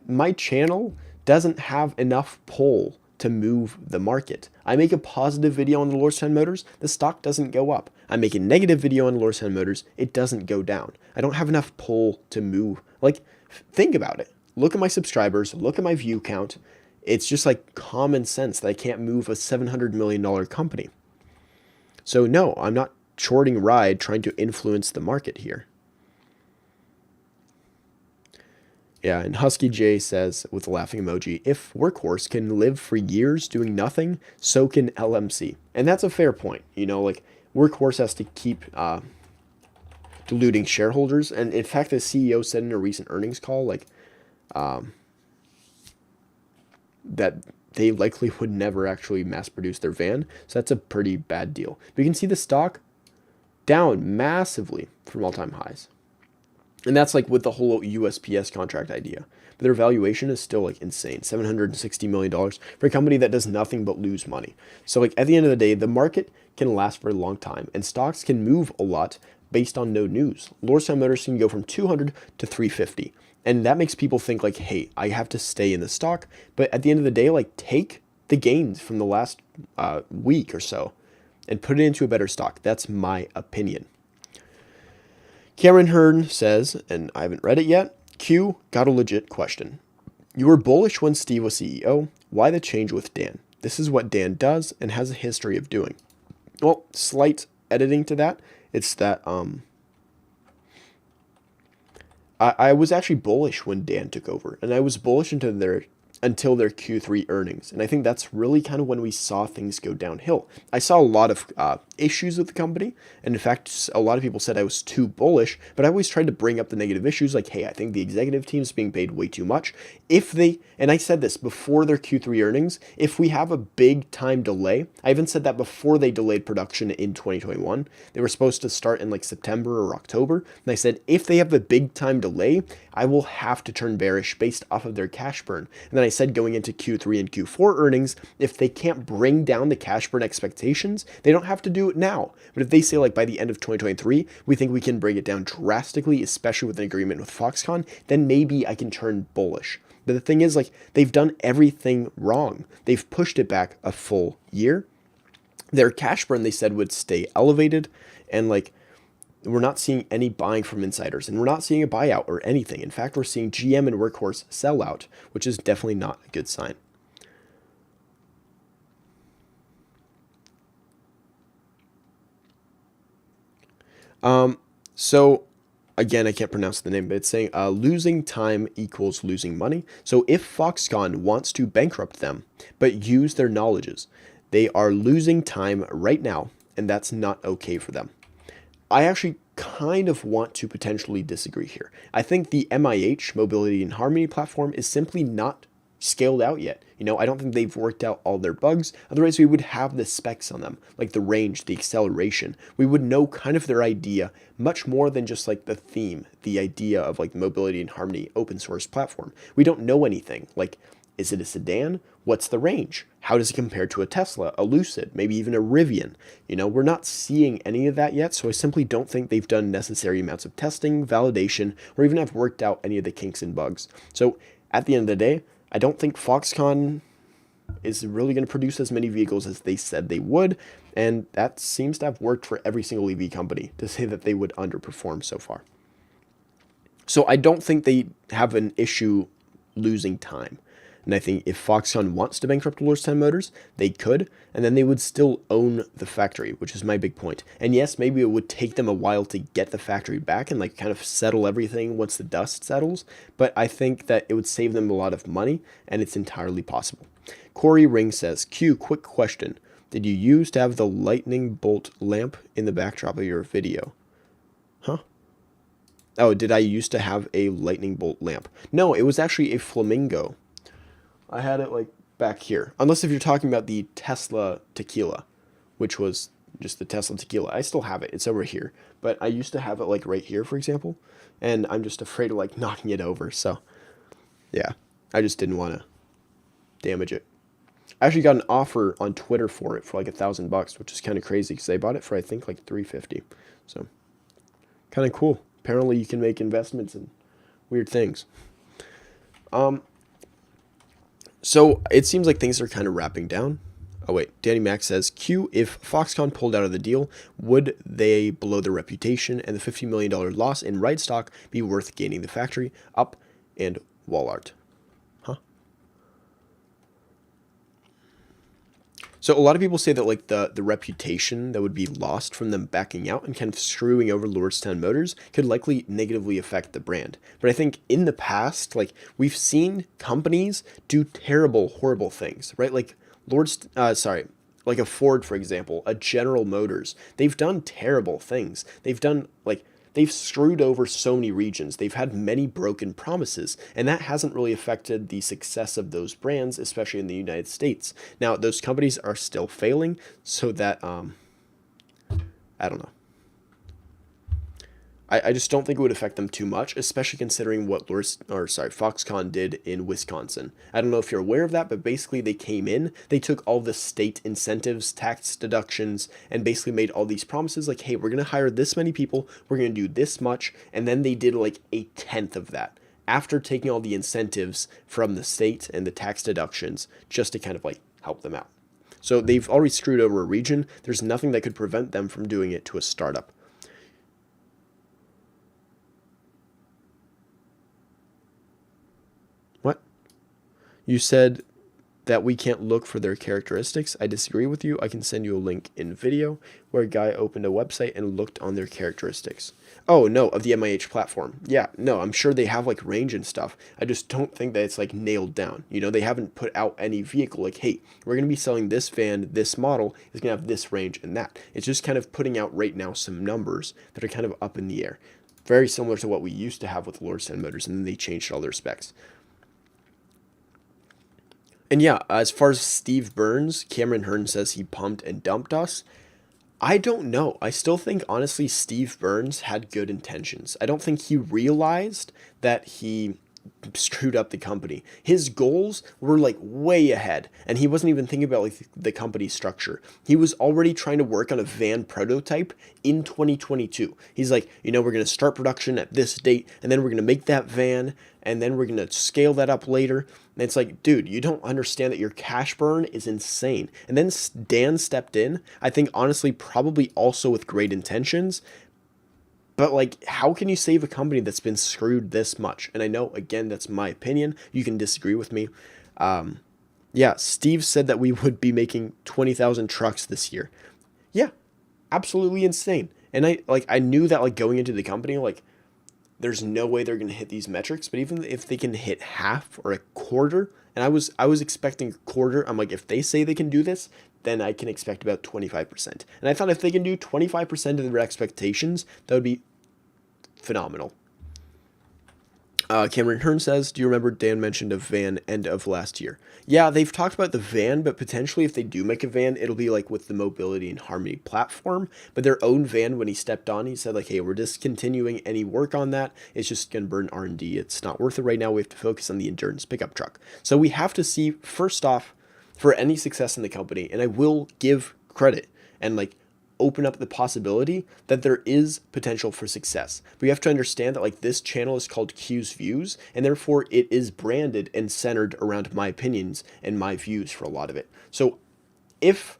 my channel doesn't have enough pull to move the market. I make a positive video on the Lordstown Motors, the stock doesn't go up. I make a negative video on Lordstown Motors, it doesn't go down. I don't have enough pull to move. Like, think about it. Look at my subscribers, look at my view count. It's just like common sense that I can't move a $700 million company. So no, I'm not shorting Ride trying to influence the market here. Yeah, and Husky J says, with a laughing emoji, if Workhorse can live for years doing nothing, so can LMC. And that's a fair point. Like, Workhorse has to keep diluting shareholders. And in fact, the CEO said in a recent earnings call, like, that they likely would never actually mass produce their van. So that's a pretty bad deal. But you can see the stock down massively from all-time highs. And that's like with the whole USPS contract idea. But their valuation is still like insane, $760 million for a company that does nothing but lose money. So like at the end of the day, the market can last for a long time and stocks can move a lot based on no news. Lordstown Motors can go from 200 to 350. And that makes people think like, hey, I have to stay in the stock. But at the end of the day, like take the gains from the last week or so and put it into a better stock. That's my opinion. Cameron Hearn says, and I haven't read it yet, Q, got a legit question. You were bullish when Steve was CEO. Why the change with Dan? This is what Dan does and has a history of doing. Well, slight editing to that. It's that I was actually bullish when Dan took over, and I was bullish until their Q3 earnings. And I think that's really kind of when we saw things go downhill. I saw a lot of issues with the company. And in fact, a lot of people said I was too bullish, but I always tried to bring up the negative issues like, hey, I think the executive team is being paid way too much. And I said this before their Q3 earnings, if we have a big time delay, I even said that before they delayed production in 2021. They were supposed to start in like September or October. And I said, if they have a big time delay, I will have to turn bearish based off of their cash burn. And then I said going into Q3 and Q4 earnings, if they can't bring down the cash burn expectations, they don't have to do it now. But if they say like by the end of 2023, we think we can bring it down drastically, especially with an agreement with Foxconn, then maybe I can turn bullish. But the thing is, like, they've done everything wrong. They've pushed it back a full year. Their cash burn, they said, would stay elevated. And, like, we're not seeing any buying from insiders. And we're not seeing a buyout or anything. In fact, we're seeing GM and Workhorse sell out, which is definitely not a good sign. So again, I can't pronounce the name, but it's saying losing time equals losing money. So if Foxconn wants to bankrupt them, but use their knowledges, they are losing time right now, and that's not okay for them. I actually kind of want to potentially disagree here. I think the MIH, Mobility and Harmony platform, is simply not scaled out yet. You know, I don't think they've worked out all their bugs. Otherwise, we would have the specs on them, like the range, the acceleration. We would know kind of their idea much more than just like the theme, the idea of like the Mobility and Harmony open source platform. We don't know anything. Like, is it a sedan? What's the range? How does it compare to a Tesla, a Lucid, maybe even a Rivian? You know, we're not seeing any of that yet, so I simply don't think they've done necessary amounts of testing, validation, or even have worked out any of the kinks and bugs. So at the end of the day, I don't think Foxconn is really going to produce as many vehicles as they said they would, and that seems to have worked for every single EV company to say that they would underperform so far. So I don't think they have an issue losing time. And I think if Foxconn wants to bankrupt Lordstown Motors, they could, and then they would still own the factory, which is my big point. And yes, maybe it would take them a while to get the factory back and like kind of settle everything once the dust settles, but I think that it would save them a lot of money, and it's entirely possible. Corey Ring says, Q, quick question. Did you used to have the lightning bolt lamp in the backdrop of your video? Huh? Oh, did I used to have a lightning bolt lamp? No, it was actually a flamingo. I had it like back here. Unless if you're talking about the Tesla tequila, which was just the Tesla tequila. I still have it. It's over here. But I used to have it like right here, for example. And I'm just afraid of like knocking it over. So yeah, I just didn't want to damage it. I actually got an offer on Twitter for it for like $1,000, which is kind of crazy because I bought it for I think like $350. So kind of cool. Apparently you can make investments in weird things. So it seems like things are kind of wrapping down. Oh wait, Danny Mac says, Q, if Foxconn pulled out of the deal, would they blow their reputation and the $50 million loss in ride stock be worth gaining the factory up and wall art? Huh? So a lot of people say that like the reputation that would be lost from them backing out and kind of screwing over Lordstown Motors could likely negatively affect the brand. But I think in the past, like we've seen companies do terrible, horrible things, right? Like like a Ford, for example, a General Motors. They've done terrible things. They've screwed over so many regions. They've had many broken promises, and that hasn't really affected the success of those brands, especially in the United States. Now, those companies are still failing, so that, I don't know. I just don't think it would affect them too much, especially considering what Foxconn did in Wisconsin. I don't know if you're aware of that, but basically they came in, they took all the state incentives, tax deductions, and basically made all these promises like, hey, we're going to hire this many people, we're going to do this much, and then they did like a tenth of that after taking all the incentives from the state and the tax deductions just to kind of like help them out. So they've already screwed over a region. There's nothing that could prevent them from doing it to a startup. What? You said that we can't look for their characteristics. I disagree with you. I can send you a link in video where a guy opened a website and looked on their characteristics. Oh, no, of the MIH platform. Yeah, no, I'm sure they have like range and stuff. I just don't think that it's like nailed down. You know, they haven't put out any vehicle like, hey, we're going to be selling this van, this model is going to have this range and that. It's just kind of putting out right now some numbers that are kind of up in the air. Very similar to what we used to have with Lordstown motors, and then they changed all their specs. And yeah, as far as Steve Burns, Cameron Hearn says he pumped and dumped us. I don't know. I still think, honestly, Steve Burns had good intentions. I don't think he realized that he screwed up the company. His goals were like way ahead, and he wasn't even thinking about like the company structure. He was already trying to work on a van prototype in 2022. He's like, you know, we're going to start production at this date, and then we're going to make that van, and then we're going to scale that up later. And it's like, dude, you don't understand that your cash burn is insane. And then Dan stepped in, I think honestly, probably also with great intentions. But like, how can you save a company that's been screwed this much? And I know, again, that's my opinion. You can disagree with me. Yeah, Steve said that we would be making 20,000 trucks this year. Yeah, absolutely insane. And I knew that like going into the company, like there's no way they're going to hit these metrics, but even if they can hit half or a quarter, and I was expecting a quarter, I'm like, if they say they can do this, then I can expect about 25%. And I thought if they can do 25% of their expectations, that would be phenomenal. Cameron Hearn says, do you remember Dan mentioned a van end of last year? Yeah, they've talked about the van, but potentially if they do make a van, it'll be like with the Mobility and Harmony platform. But their own van, when he stepped on, he said like, hey, we're discontinuing any work on that. It's just going to burn R&D. It's not worth it right now. We have to focus on the endurance pickup truck. So we have to see, first off, for any success in the company, and I will give credit and like open up the possibility that there is potential for success. But you have to understand that like this channel is called Q's Views, and therefore it is branded and centered around my opinions and my views for a lot of it. So if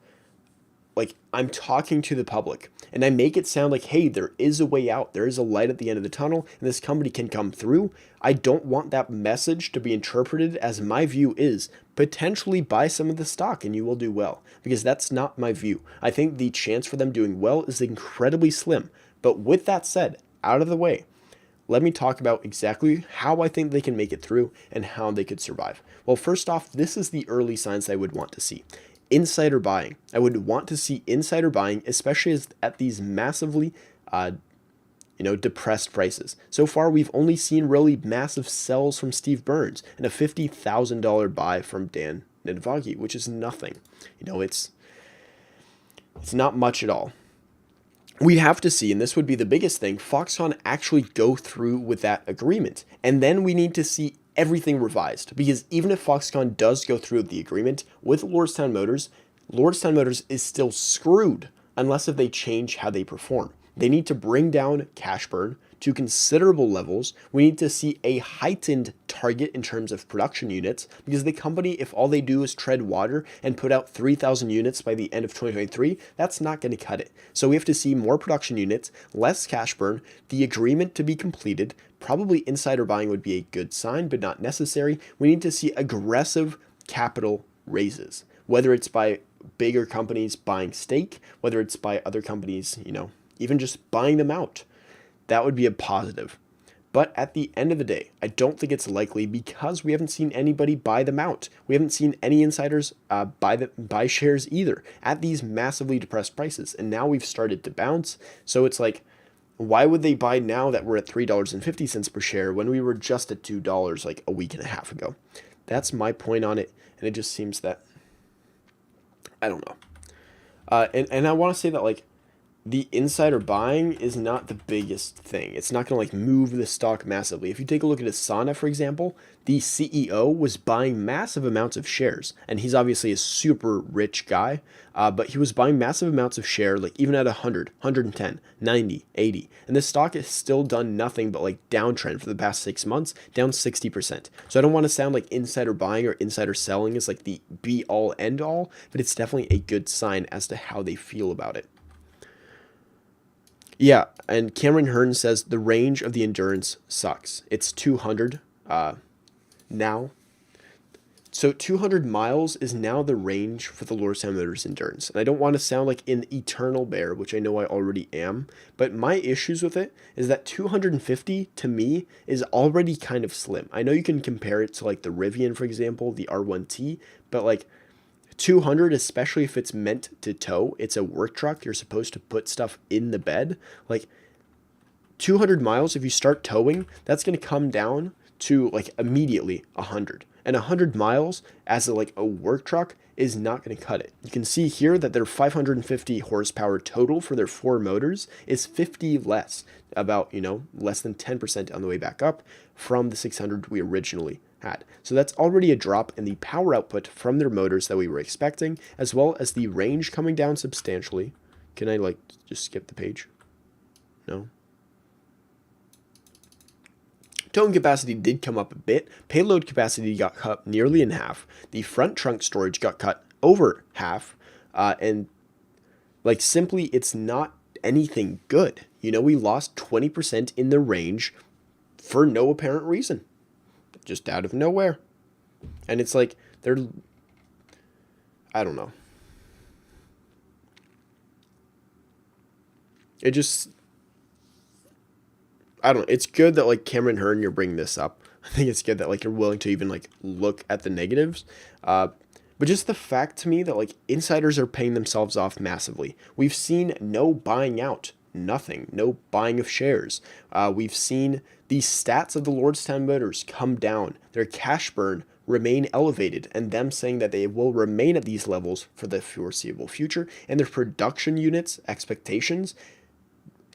like I'm talking to the public and I make it sound like, hey, there is a way out, there is a light at the end of the tunnel, and this company can come through, I don't want that message to be interpreted as my view is potentially buy some of the stock and you will do well, because that's not my view. I think the chance for them doing well is incredibly slim. But with that said, out of the way, let me talk about exactly how I think they can make it through and how they could survive. Well, first off, this is the early signs I would want to see. Insider buying. I would want to see insider buying, especially at these massively, depressed prices. So far, we've only seen really massive sells from Steve Burns and a $50,000 buy from Dan Nedvagi, which is nothing. It's not much at all. We have to see, and this would be the biggest thing, Foxconn actually go through with that agreement. And then we need to see everything revised, because even if Foxconn does go through the agreement with Lordstown Motors is still screwed unless if they change how they perform. They need to bring down cash burn to considerable levels. We need to see a heightened target in terms of production units, because the company, if all they do is tread water and put out 3,000 units by the end of 2023, that's not going to cut it. So we have to see more production units, less cash burn, the agreement to be completed. Probably insider buying would be a good sign, but not necessary. We need to see aggressive capital raises, whether it's by bigger companies buying stake, whether it's by other companies, even just buying them out. That would be a positive. But at the end of the day, I don't think it's likely, because we haven't seen anybody buy them out. We haven't seen any insiders buy shares either at these massively depressed prices. And now we've started to bounce. So it's like, why would they buy now that we're at $3.50 per share when we were just at $2 like a week and a half ago? That's my point on it. And it just seems that, I don't know. And I want to say that like, the insider buying is not the biggest thing. It's not going to like move the stock massively. If you take a look at Asana, for example, the CEO was buying massive amounts of shares, and he's obviously a super rich guy, but he was buying massive amounts of share, like even at 100, 110, 90, 80, and the stock has still done nothing but like downtrend for the past 6 months, down 60%. So I don't want to sound like insider buying or insider selling is like the be all end all, but it's definitely a good sign as to how they feel about it. Yeah, and Cameron Hearn says the range of the endurance sucks. It's 200 now. So 200 miles is now the range for the Lordstown Motors endurance. And I don't want to sound like an eternal bear, which I know I already am, but my issues with it is that 250 to me is already kind of slim. I know you can compare it to like the Rivian, for example, the R1T, but like 200, especially if it's meant to tow, it's a work truck. You're supposed to put stuff in the bed. Like 200 miles, if you start towing, that's going to come down to like immediately 100. And 100 miles as a work truck is not going to cut it. You can see here that their 550 horsepower total for their 4 motors is 50 less, about, less than 10% on the way back up from the 600 we originally had. So that's already a drop in the power output from their motors that we were expecting, as well as the range coming down substantially. Can I just skip the page? No. Towing capacity did come up a bit. Payload capacity got cut nearly in half. The front trunk storage got cut over half. And simply, it's not anything good. We lost 20% in the range for no apparent reason. Just out of nowhere. And it's like, I don't know. It just, I don't know. It's good that Cameron Hearn, you're bringing this up. I think it's good that you're willing to even look at the negatives. But just the fact to me that insiders are paying themselves off massively. We've seen no buying out, nothing, no buying of shares. We've seen the stats of the Lordstown Motors come down. Their cash burn remain elevated, and them saying that they will remain at these levels for the foreseeable future, and their production units expectations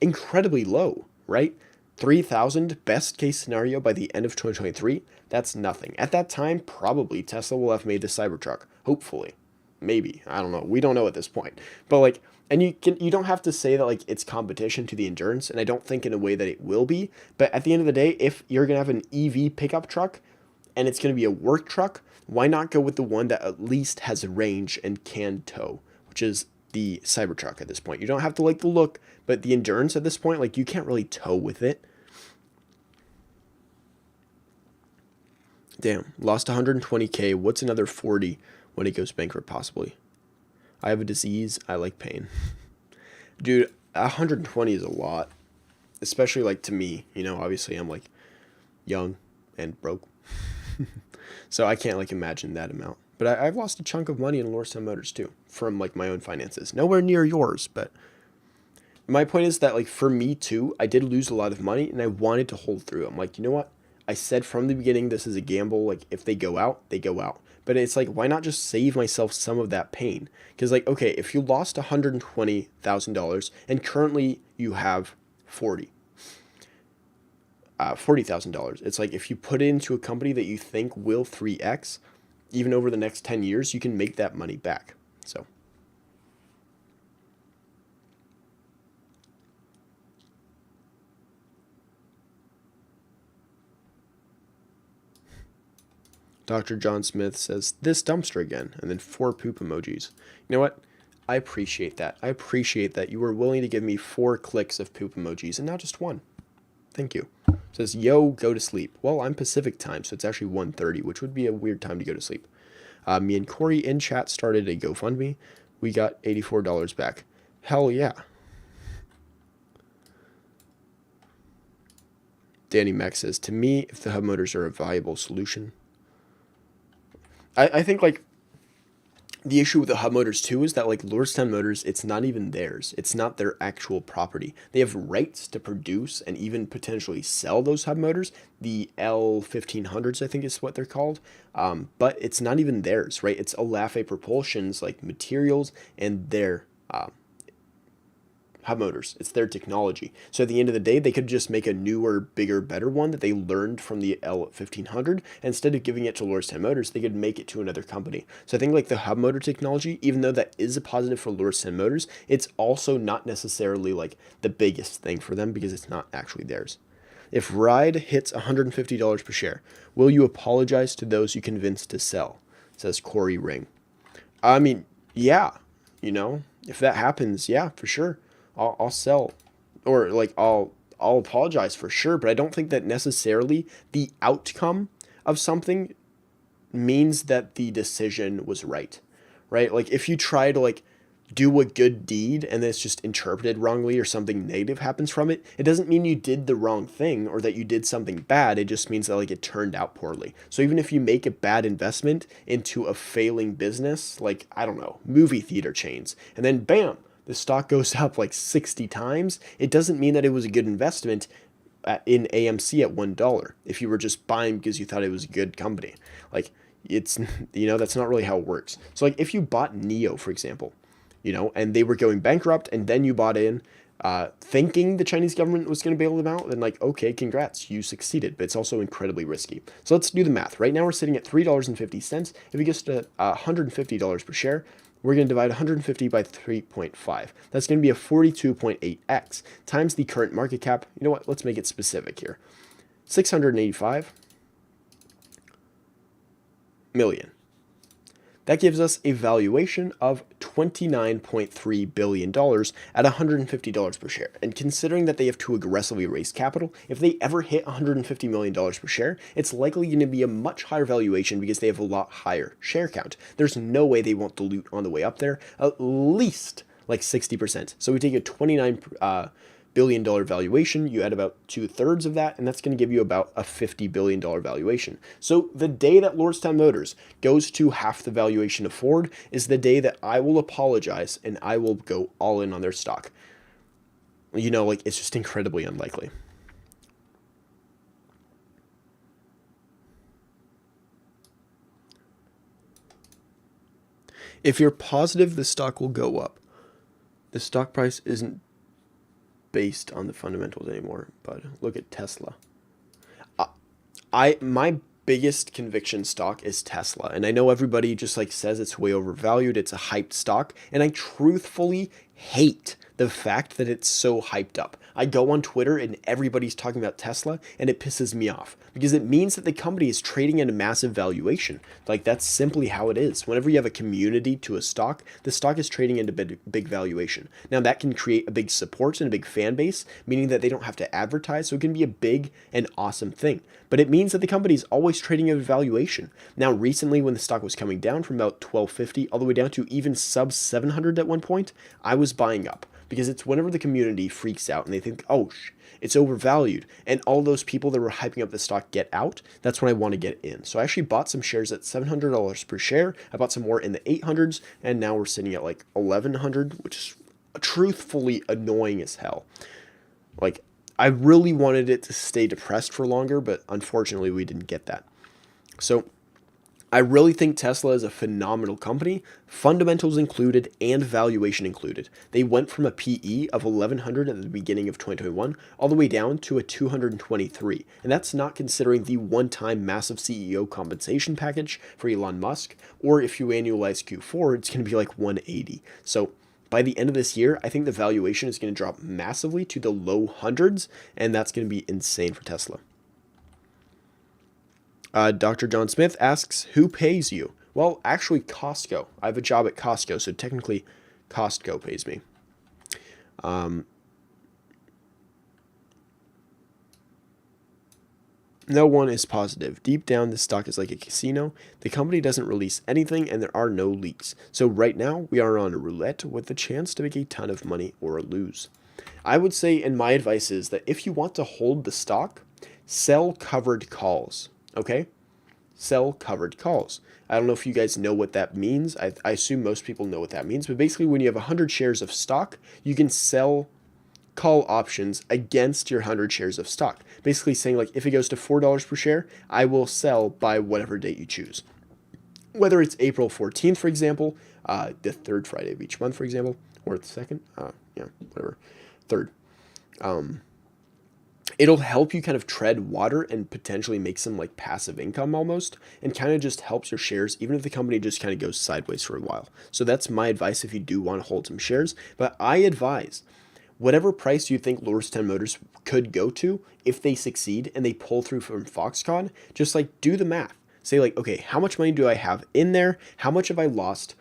incredibly low, right? 3,000 best case scenario by the end of 2023. That's nothing. At that time, probably Tesla will have made the Cybertruck. Hopefully, maybe, I don't know. We don't know at this point, but and you don't have to say that it's competition to the endurance, and I don't think in a way that it will be. But at the end of the day, if you're gonna have an EV pickup truck, and it's gonna be a work truck, why not go with the one that at least has a range and can tow, which is the Cybertruck at this point. You don't have to like the look, but the endurance at this point, you can't really tow with it. Damn, lost 120K. What's another 40 when it goes bankrupt possibly? I have a disease. I like pain. Dude, 120 is a lot. Especially to me, obviously I'm young and broke. So I can't imagine that amount. But I've lost a chunk of money in Lordstown Motors too, from my own finances. Nowhere near yours, but my point is that for me too, I did lose a lot of money and I wanted to hold through. I'm you know what? I said from the beginning this is a gamble. If they go out, they go out. But it's why not just save myself some of that pain? Because okay, if you lost $120,000 and currently you have $40,000, it's if you put it into a company that you think will 3x, even over the next 10 years, you can make that money back. So. Dr. John Smith says, this dumpster again, and then 4 poop emojis. You know what? I appreciate that. I appreciate that you were willing to give me 4 clicks of poop emojis and not just 1. Thank you. It says, yo, go to sleep. Well, I'm Pacific time, so it's actually 1:30, which would be a weird time to go to sleep. Me and Corey in chat started a GoFundMe. We got $84 back. Hell yeah. Danny Mack says, to me, if the hub motors are a viable solution. I think the issue with the hub motors too is that Lordstown Motors, it's not even theirs. It's not their actual property. They have rights to produce and even potentially sell those hub motors. The L1500s, I think is what they're called. But it's not even theirs, right? It's Alafe Propulsion's materials and their Hub Motors. It's their technology. So at the end of the day, they could just make a newer, bigger, better one that they learned from the L1500. Instead of giving it to Lordstown Motors, they could make it to another company. So I think like the hub motor technology, even though that is a positive for Lordstown Motors, it's also not necessarily like the biggest thing for them because it's not actually theirs. If Ride hits $150 per share, will you apologize to those you convinced to sell? Says Corey Ring. I mean, yeah, if that happens, yeah, for sure. I'll sell, or like I'll apologize for sure, but I don't think that necessarily the outcome of something means that the decision was right? Like if you try to like do a good deed and then it's just interpreted wrongly or something negative happens from it, it doesn't mean you did the wrong thing or that you did something bad. It just means that like it turned out poorly. So even if you make a bad investment into a failing business, like, I don't know, movie theater chains, and then bam, the stock goes up like 60 times, it doesn't mean that it was a good investment in AMC at $1 if you were just buying because you thought it was a good company. Like, it's, that's not really how it works. So like if you bought Neo, for example, and they were going bankrupt, and then you bought in thinking the Chinese government was going to bail them out, then like, okay, congrats, you succeeded, but it's also incredibly risky. So let's do the math. Right now we're sitting at $3.50. If it gets to $150 per share, we're going to divide 150 by 3.5. That's going to be a 42.8x times the current market cap. You know what? Let's make it specific here. 685 million. That gives us a valuation of $29.3 billion at $150 per share. And considering that they have to aggressively raise capital, if they ever hit $150 million per share, it's likely going to be a much higher valuation because they have a lot higher share count. There's no way they won't dilute on the way up there, at least like 60%. So we take a $29 billion valuation, you add about 2/3 of that, and that's going to give you about a $50 billion valuation. So the day that Lordstown Motors goes to half the valuation of Ford is the day that I will apologize and I will go all in on their stock. Like, it's just incredibly unlikely. If you're positive the stock will go up, the stock price isn't based on the fundamentals anymore, but look at Tesla. My biggest conviction stock is Tesla, and I know everybody just like says it's way overvalued, it's a hyped stock, and I truthfully hate the fact that it's so hyped up. I go on Twitter and everybody's talking about Tesla, and it pisses me off because it means that the company is trading at a massive valuation. Like, that's simply how it is. Whenever you have a community to a stock, the stock is trading at a big valuation. Now, that can create a big support and a big fan base, meaning that they don't have to advertise, so it can be a big and awesome thing. But it means that the company is always trading at a valuation. Now, recently, when the stock was coming down from about $12.50 all the way down to even sub 700 at one point, I was buying up. Because it's whenever the community freaks out and they think, oh, it's overvalued, and all those people that were hyping up the stock get out, that's when I want to get in. So I actually bought some shares at $700 per share. I bought some more in the 800s, and now we're sitting at like 1100, which is truthfully annoying as hell. Like, I really wanted it to stay depressed for longer, but unfortunately we didn't get that. So I really think Tesla is a phenomenal company, fundamentals included and valuation included. They went from a PE of 1100 at the beginning of 2021 all the way down to a 223. And that's not considering the one-time massive CEO compensation package for Elon Musk, or if you annualize Q4, it's going to be like 180. So by the end of this year, I think the valuation is going to drop massively to the low hundreds, and that's going to be insane for Tesla. Dr. John Smith asks, who pays you? Well, actually, Costco. I have a job at Costco, so technically Costco pays me. No one is positive. Deep down, this stock is like a casino. The company doesn't release anything, and there are no leaks. So right now, we are on a roulette with the chance to make a ton of money or lose. I would say, and my advice is that if you want to hold the stock, sell covered calls. Okay? Sell covered calls. I don't know if you guys know what that means. I assume most people know what that means. But basically, when you have 100 shares of stock, you can sell call options against your 100 shares of stock. Basically saying, like, if it goes to $4 per share, I will sell by whatever date you choose. Whether it's April 14th, for example, the third Friday of each month, for example, fourth, second, yeah, whatever, third. It'll help you kind of tread water and potentially make some like passive income almost, and kind of just helps your shares, even if the company just kind of goes sideways for a while. So that's my advice if you do want to hold some shares. But I advise whatever price you think Lordstown Motors could go to, if they succeed and they pull through from Foxconn, just like do the math. Say like, okay, how much money do I have in there? How much have I lost?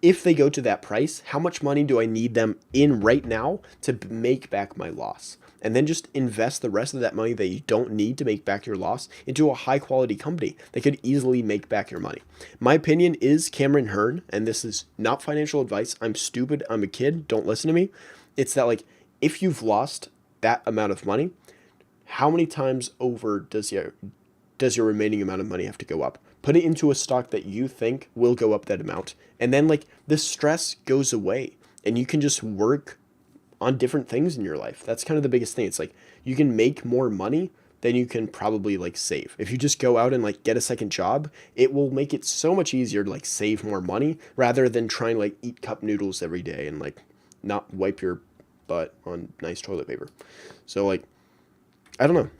If they go to that price, how much money do I need them in right now to make back my loss? And then just invest the rest of that money that you don't need to make back your loss into a high quality company that could easily make back your money. My opinion is Cameron Hearn, and this is not financial advice. I'm stupid. I'm a kid. Don't listen to me. It's that like, if you've lost that amount of money, how many times over does your remaining amount of money have to go up? Put it into a stock that you think will go up that amount. And then like the stress goes away and you can just work on different things in your life. That's kind of the biggest thing. It's like you can make more money than you can probably like save. If you just go out and like get a second job, it will make it so much easier to like save more money rather than trying to like eat cup noodles every day and like not wipe your butt on nice toilet paper. So like, I don't know.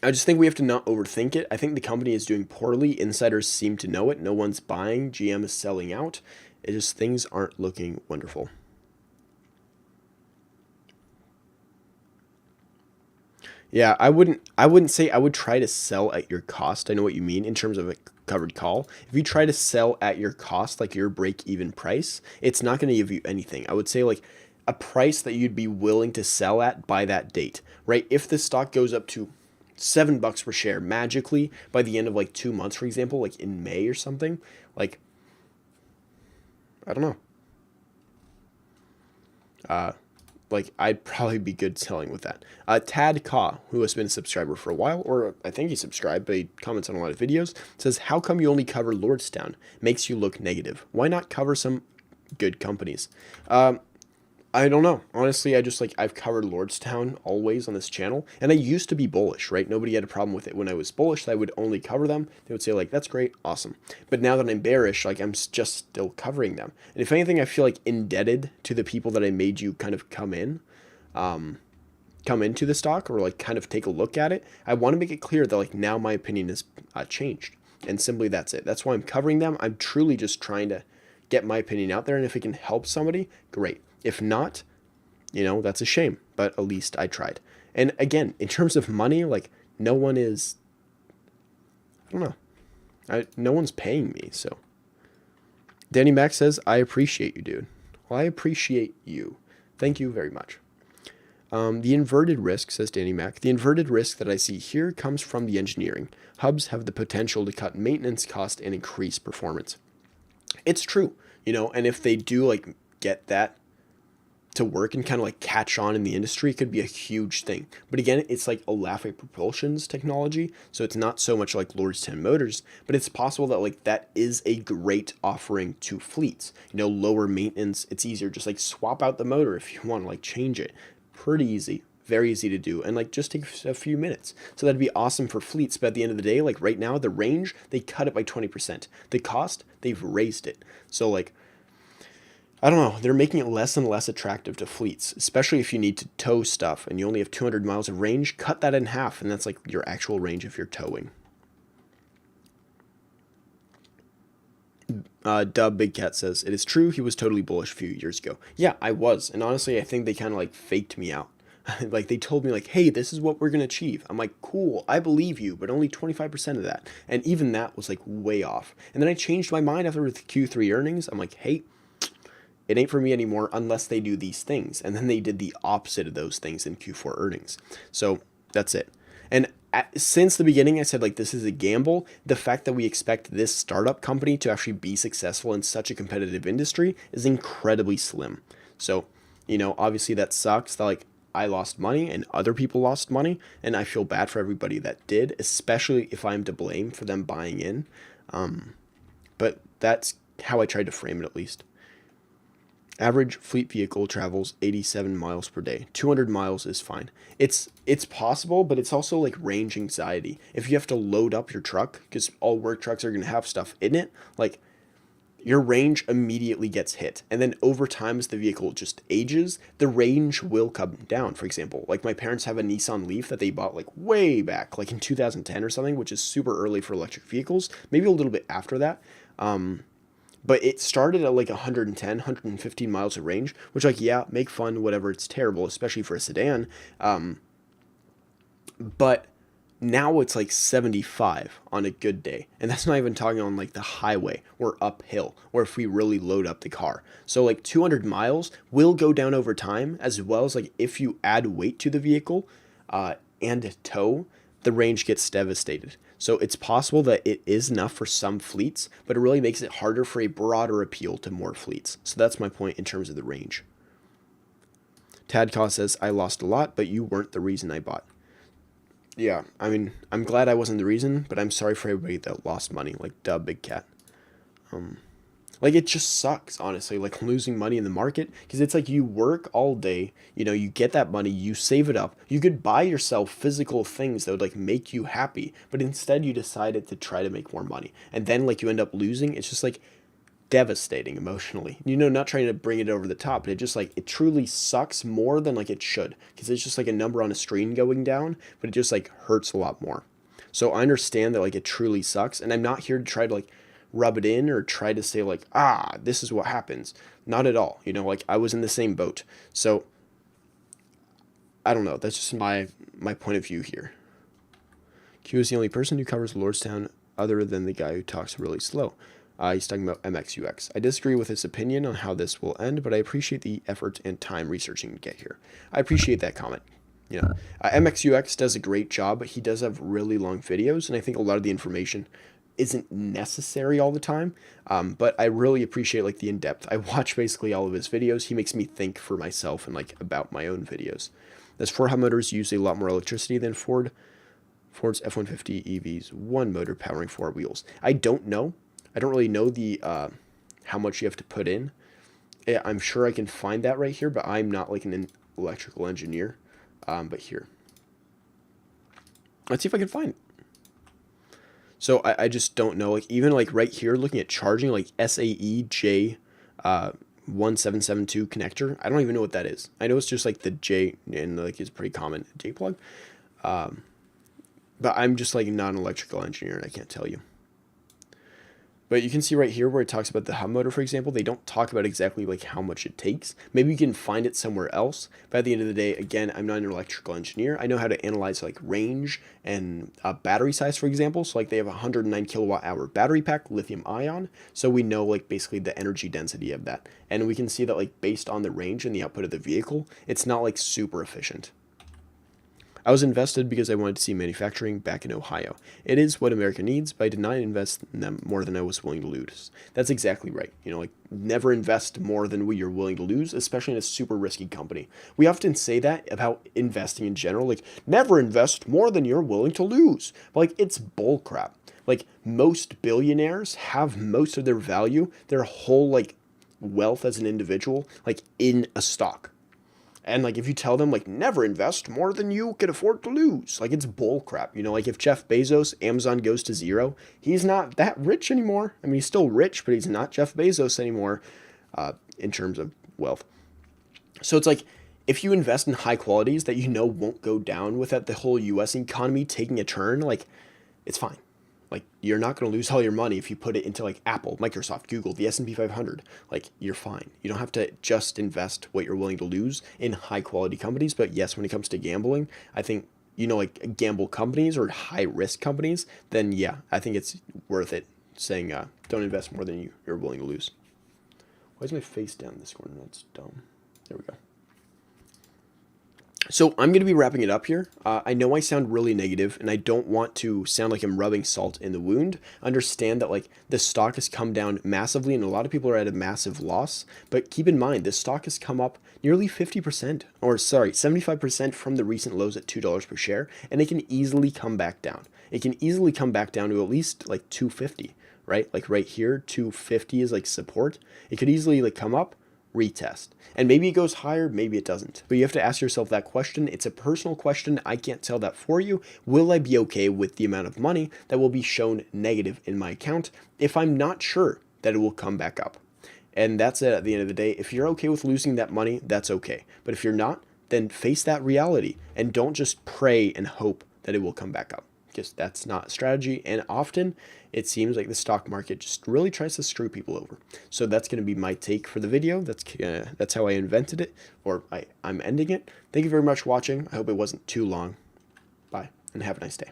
I just think we have to not overthink it. I think the company is doing poorly. Insiders seem to know it. No one's buying. GM is selling out. It just, things aren't looking wonderful. Yeah, I wouldn't say I would try to sell at your cost. I know what you mean in terms of a covered call. If you try to sell at your cost, like your break even price, it's not going to give you anything. I would say like a price that you'd be willing to sell at by that date, right? If the stock goes up to $7 per share magically by the end of like 2 months, for example, like in May or something, like, I don't know. Like I'd probably be good selling with that. Tad Ka, who has been a subscriber for a while, or I think he subscribed, but he comments on a lot of videos, says, how come you only cover Lordstown? Makes you look negative. Why not cover some good companies? I don't know. Honestly, I've covered Lordstown always on this channel, and I used to be bullish, right? Nobody had a problem with it. When I was bullish, I would only cover them. They would say like, that's great, awesome. But now that I'm bearish, like just still covering them. And if anything, I feel like indebted to the people that I made you kind of come into the stock or like kind of take a look at it. I want to make it clear that like now my opinion has changed, and simply that's it. That's why I'm covering them. I'm truly just trying to get my opinion out there, and if it can help somebody, great. If not, that's a shame, but at least I tried. And again, in terms of money, like no one is, I don't know, no one's paying me. So Danny Mac says, I appreciate you, dude. Well, I appreciate you. Thank you very much. The inverted risk, says Danny Mac, the inverted risk that I see here comes from the engineering. Hubs have the potential to cut maintenance cost and increase performance. It's true, and if they do like get that to work and kind of like catch on in the industry, it could be a huge thing. But again, it's like a Lafayette Propulsion's technology, so it's not so much like Lordstown Motors, but it's possible that like that is a great offering to fleets. Lower maintenance, it's easier, just like swap out the motor if you want to like change it. Pretty easy, very easy to do, and like just take a few minutes. So that'd be awesome for fleets, but at the end of the day, like right now, the range, they cut it by 20%. The cost, they've raised it. So like, I don't know, they're making it less and less attractive to fleets, especially if you need to tow stuff and you only have 200 miles of range. Cut that in half, and that's like your actual range if you're towing. Dub Big Cat says, it is true he was totally bullish a few years ago. Yeah, I was, and honestly, I think they kind of like faked me out. Like they told me like, hey, this is what we're going to achieve. I'm like, cool, I believe you, but only 25% of that. And even that was like way off. And then I changed my mind after the Q3 earnings. I'm like, hey, it ain't for me anymore unless they do these things. And then they did the opposite of those things in Q4 earnings. So that's it. And since the beginning, I said like this is a gamble. The fact that we expect this startup company to actually be successful in such a competitive industry is incredibly slim. So, obviously that sucks that like I lost money and other people lost money. And I feel bad for everybody that did, especially if I'm to blame for them buying in. But that's how I tried to frame it at least. Average fleet vehicle travels 87 miles per day. 200 miles is fine. It's possible, but it's also like range anxiety. If you have to load up your truck, because all work trucks are going to have stuff in it, like your range immediately gets hit. And then over time, as the vehicle just ages, the range will come down. For example, like my parents have a Nissan Leaf that they bought like way back, like in 2010 or something, which is super early for electric vehicles, maybe a little bit after that. But it started at like 110, 115 miles of range, which like, yeah, make fun, whatever, it's terrible, especially for a sedan. But now it's like 75 on a good day. And that's not even talking on like the highway or uphill, or if we really load up the car. So like 200 miles will go down over time, as well as like if you add weight to the vehicle and tow, the range gets devastated. So it's possible that it is enough for some fleets, but it really makes it harder for a broader appeal to more fleets. So that's my point in terms of the range. Tadcaw says, I lost a lot, but you weren't the reason I bought. Yeah, I mean, I'm glad I wasn't the reason, but I'm sorry for everybody that lost money, like duh, big cat. Like, it just sucks, honestly, like losing money in the market, because it's like you work all day, you know, you get that money, you save it up, you could buy yourself physical things that would like make you happy, but instead you decided to try to make more money, and then like you end up losing. It's just like devastating emotionally, you know, not trying to bring it over the top, but it just like, it truly sucks more than like it should, because it's just like a number on a screen going down, but it just like hurts a lot more. So I understand that like it truly sucks, and I'm not here to try to like rub it in or try to say like, this is what happens. Not at all. You know, like I was in the same boat. So I don't know. That's just my point of view here. Q is the only person who covers Lordstown other than the guy who talks really slow. He's talking about MXUX. I disagree with his opinion on how this will end, but I appreciate the effort and time researching to get here. I appreciate that comment. You know, MXUX does a great job, but he does have really long videos, and I think a lot of the information isn't necessary all the time, but I really appreciate like the in-depth. I watch basically all of his videos. He makes me think for myself and like about my own videos. This 4 motors use a lot more electricity than Ford's F-150 EV's one motor powering 4 wheels. I don't know. I don't really know the how much you have to put in. I'm sure I can find that right here, but I'm not like an electrical engineer. But here, let's see if I can find it. So I just don't know, like even like right here, looking at charging, like SAE J1772 connector. I don't even know what that is. I know it's just like the J, and like it's pretty common J plug. But I'm just like not an electrical engineer, and I can't tell you. But you can see right here where it talks about the hub motor, for example, they don't talk about exactly like how much it takes. Maybe you can find it somewhere else. But at the end of the day, again, I'm not an electrical engineer. I know how to analyze like range and battery size, for example. So like they have a 109 kilowatt hour battery pack, lithium ion. So we know like basically the energy density of that. And we can see that like based on the range and the output of the vehicle, it's not like super efficient. I was invested because I wanted to see manufacturing back in Ohio. It is what America needs, but I did not invest in them more than I was willing to lose. That's exactly right. You know, like never invest more than you're willing to lose, especially in a super risky company. We often say that about investing in general, like never invest more than you're willing to lose. But like it's bull crap. Like most billionaires have most of their value, their whole like wealth as an individual, like in a stock. And like if you tell them like never invest more than you can afford to lose, like it's bull crap. You know, like if Jeff Bezos, Amazon goes to zero, he's not that rich anymore. I mean, he's still rich, but he's not Jeff Bezos anymore in terms of wealth. So it's like if you invest in high qualities that you know won't go down without the whole US economy taking a turn, like it's fine. Like you're not going to lose all your money if you put it into like Apple, Microsoft, Google, the S&P 500. Like you're fine. You don't have to just invest what you're willing to lose in high quality companies. But yes, when it comes to gambling, I think, you know, like gamble companies or high risk companies, then yeah, I think it's worth it saying don't invest more than you're willing to lose. Why is my face down this corner? That's dumb. There we go. So I'm going to be wrapping it up here. I know I sound really negative, and I don't want to sound like I'm rubbing salt in the wound. Understand that like the stock has come down massively, and a lot of people are at a massive loss. But keep in mind, this stock has come up nearly 50%, or sorry, 75% from the recent lows at $2 per share, and it can easily come back down. It can easily come back down to at least like 250, right? Like right here, 250 is like support. It could easily like come up, retest. And maybe it goes higher, maybe it doesn't. But you have to ask yourself that question. It's a personal question. I can't tell that for you. Will I be okay with the amount of money that will be shown negative in my account? If I'm not sure, that it will come back up. And that's it at the end of the day. If you're okay with losing that money, that's okay. But if you're not, then face that reality and don't just pray and hope that it will come back up, because that's not a strategy. And often it seems like the stock market just really tries to screw people over. So that's going to be my take for the video. That's how I invented it, or I'm ending it. Thank you very much for watching. I hope it wasn't too long. Bye, and have a nice day.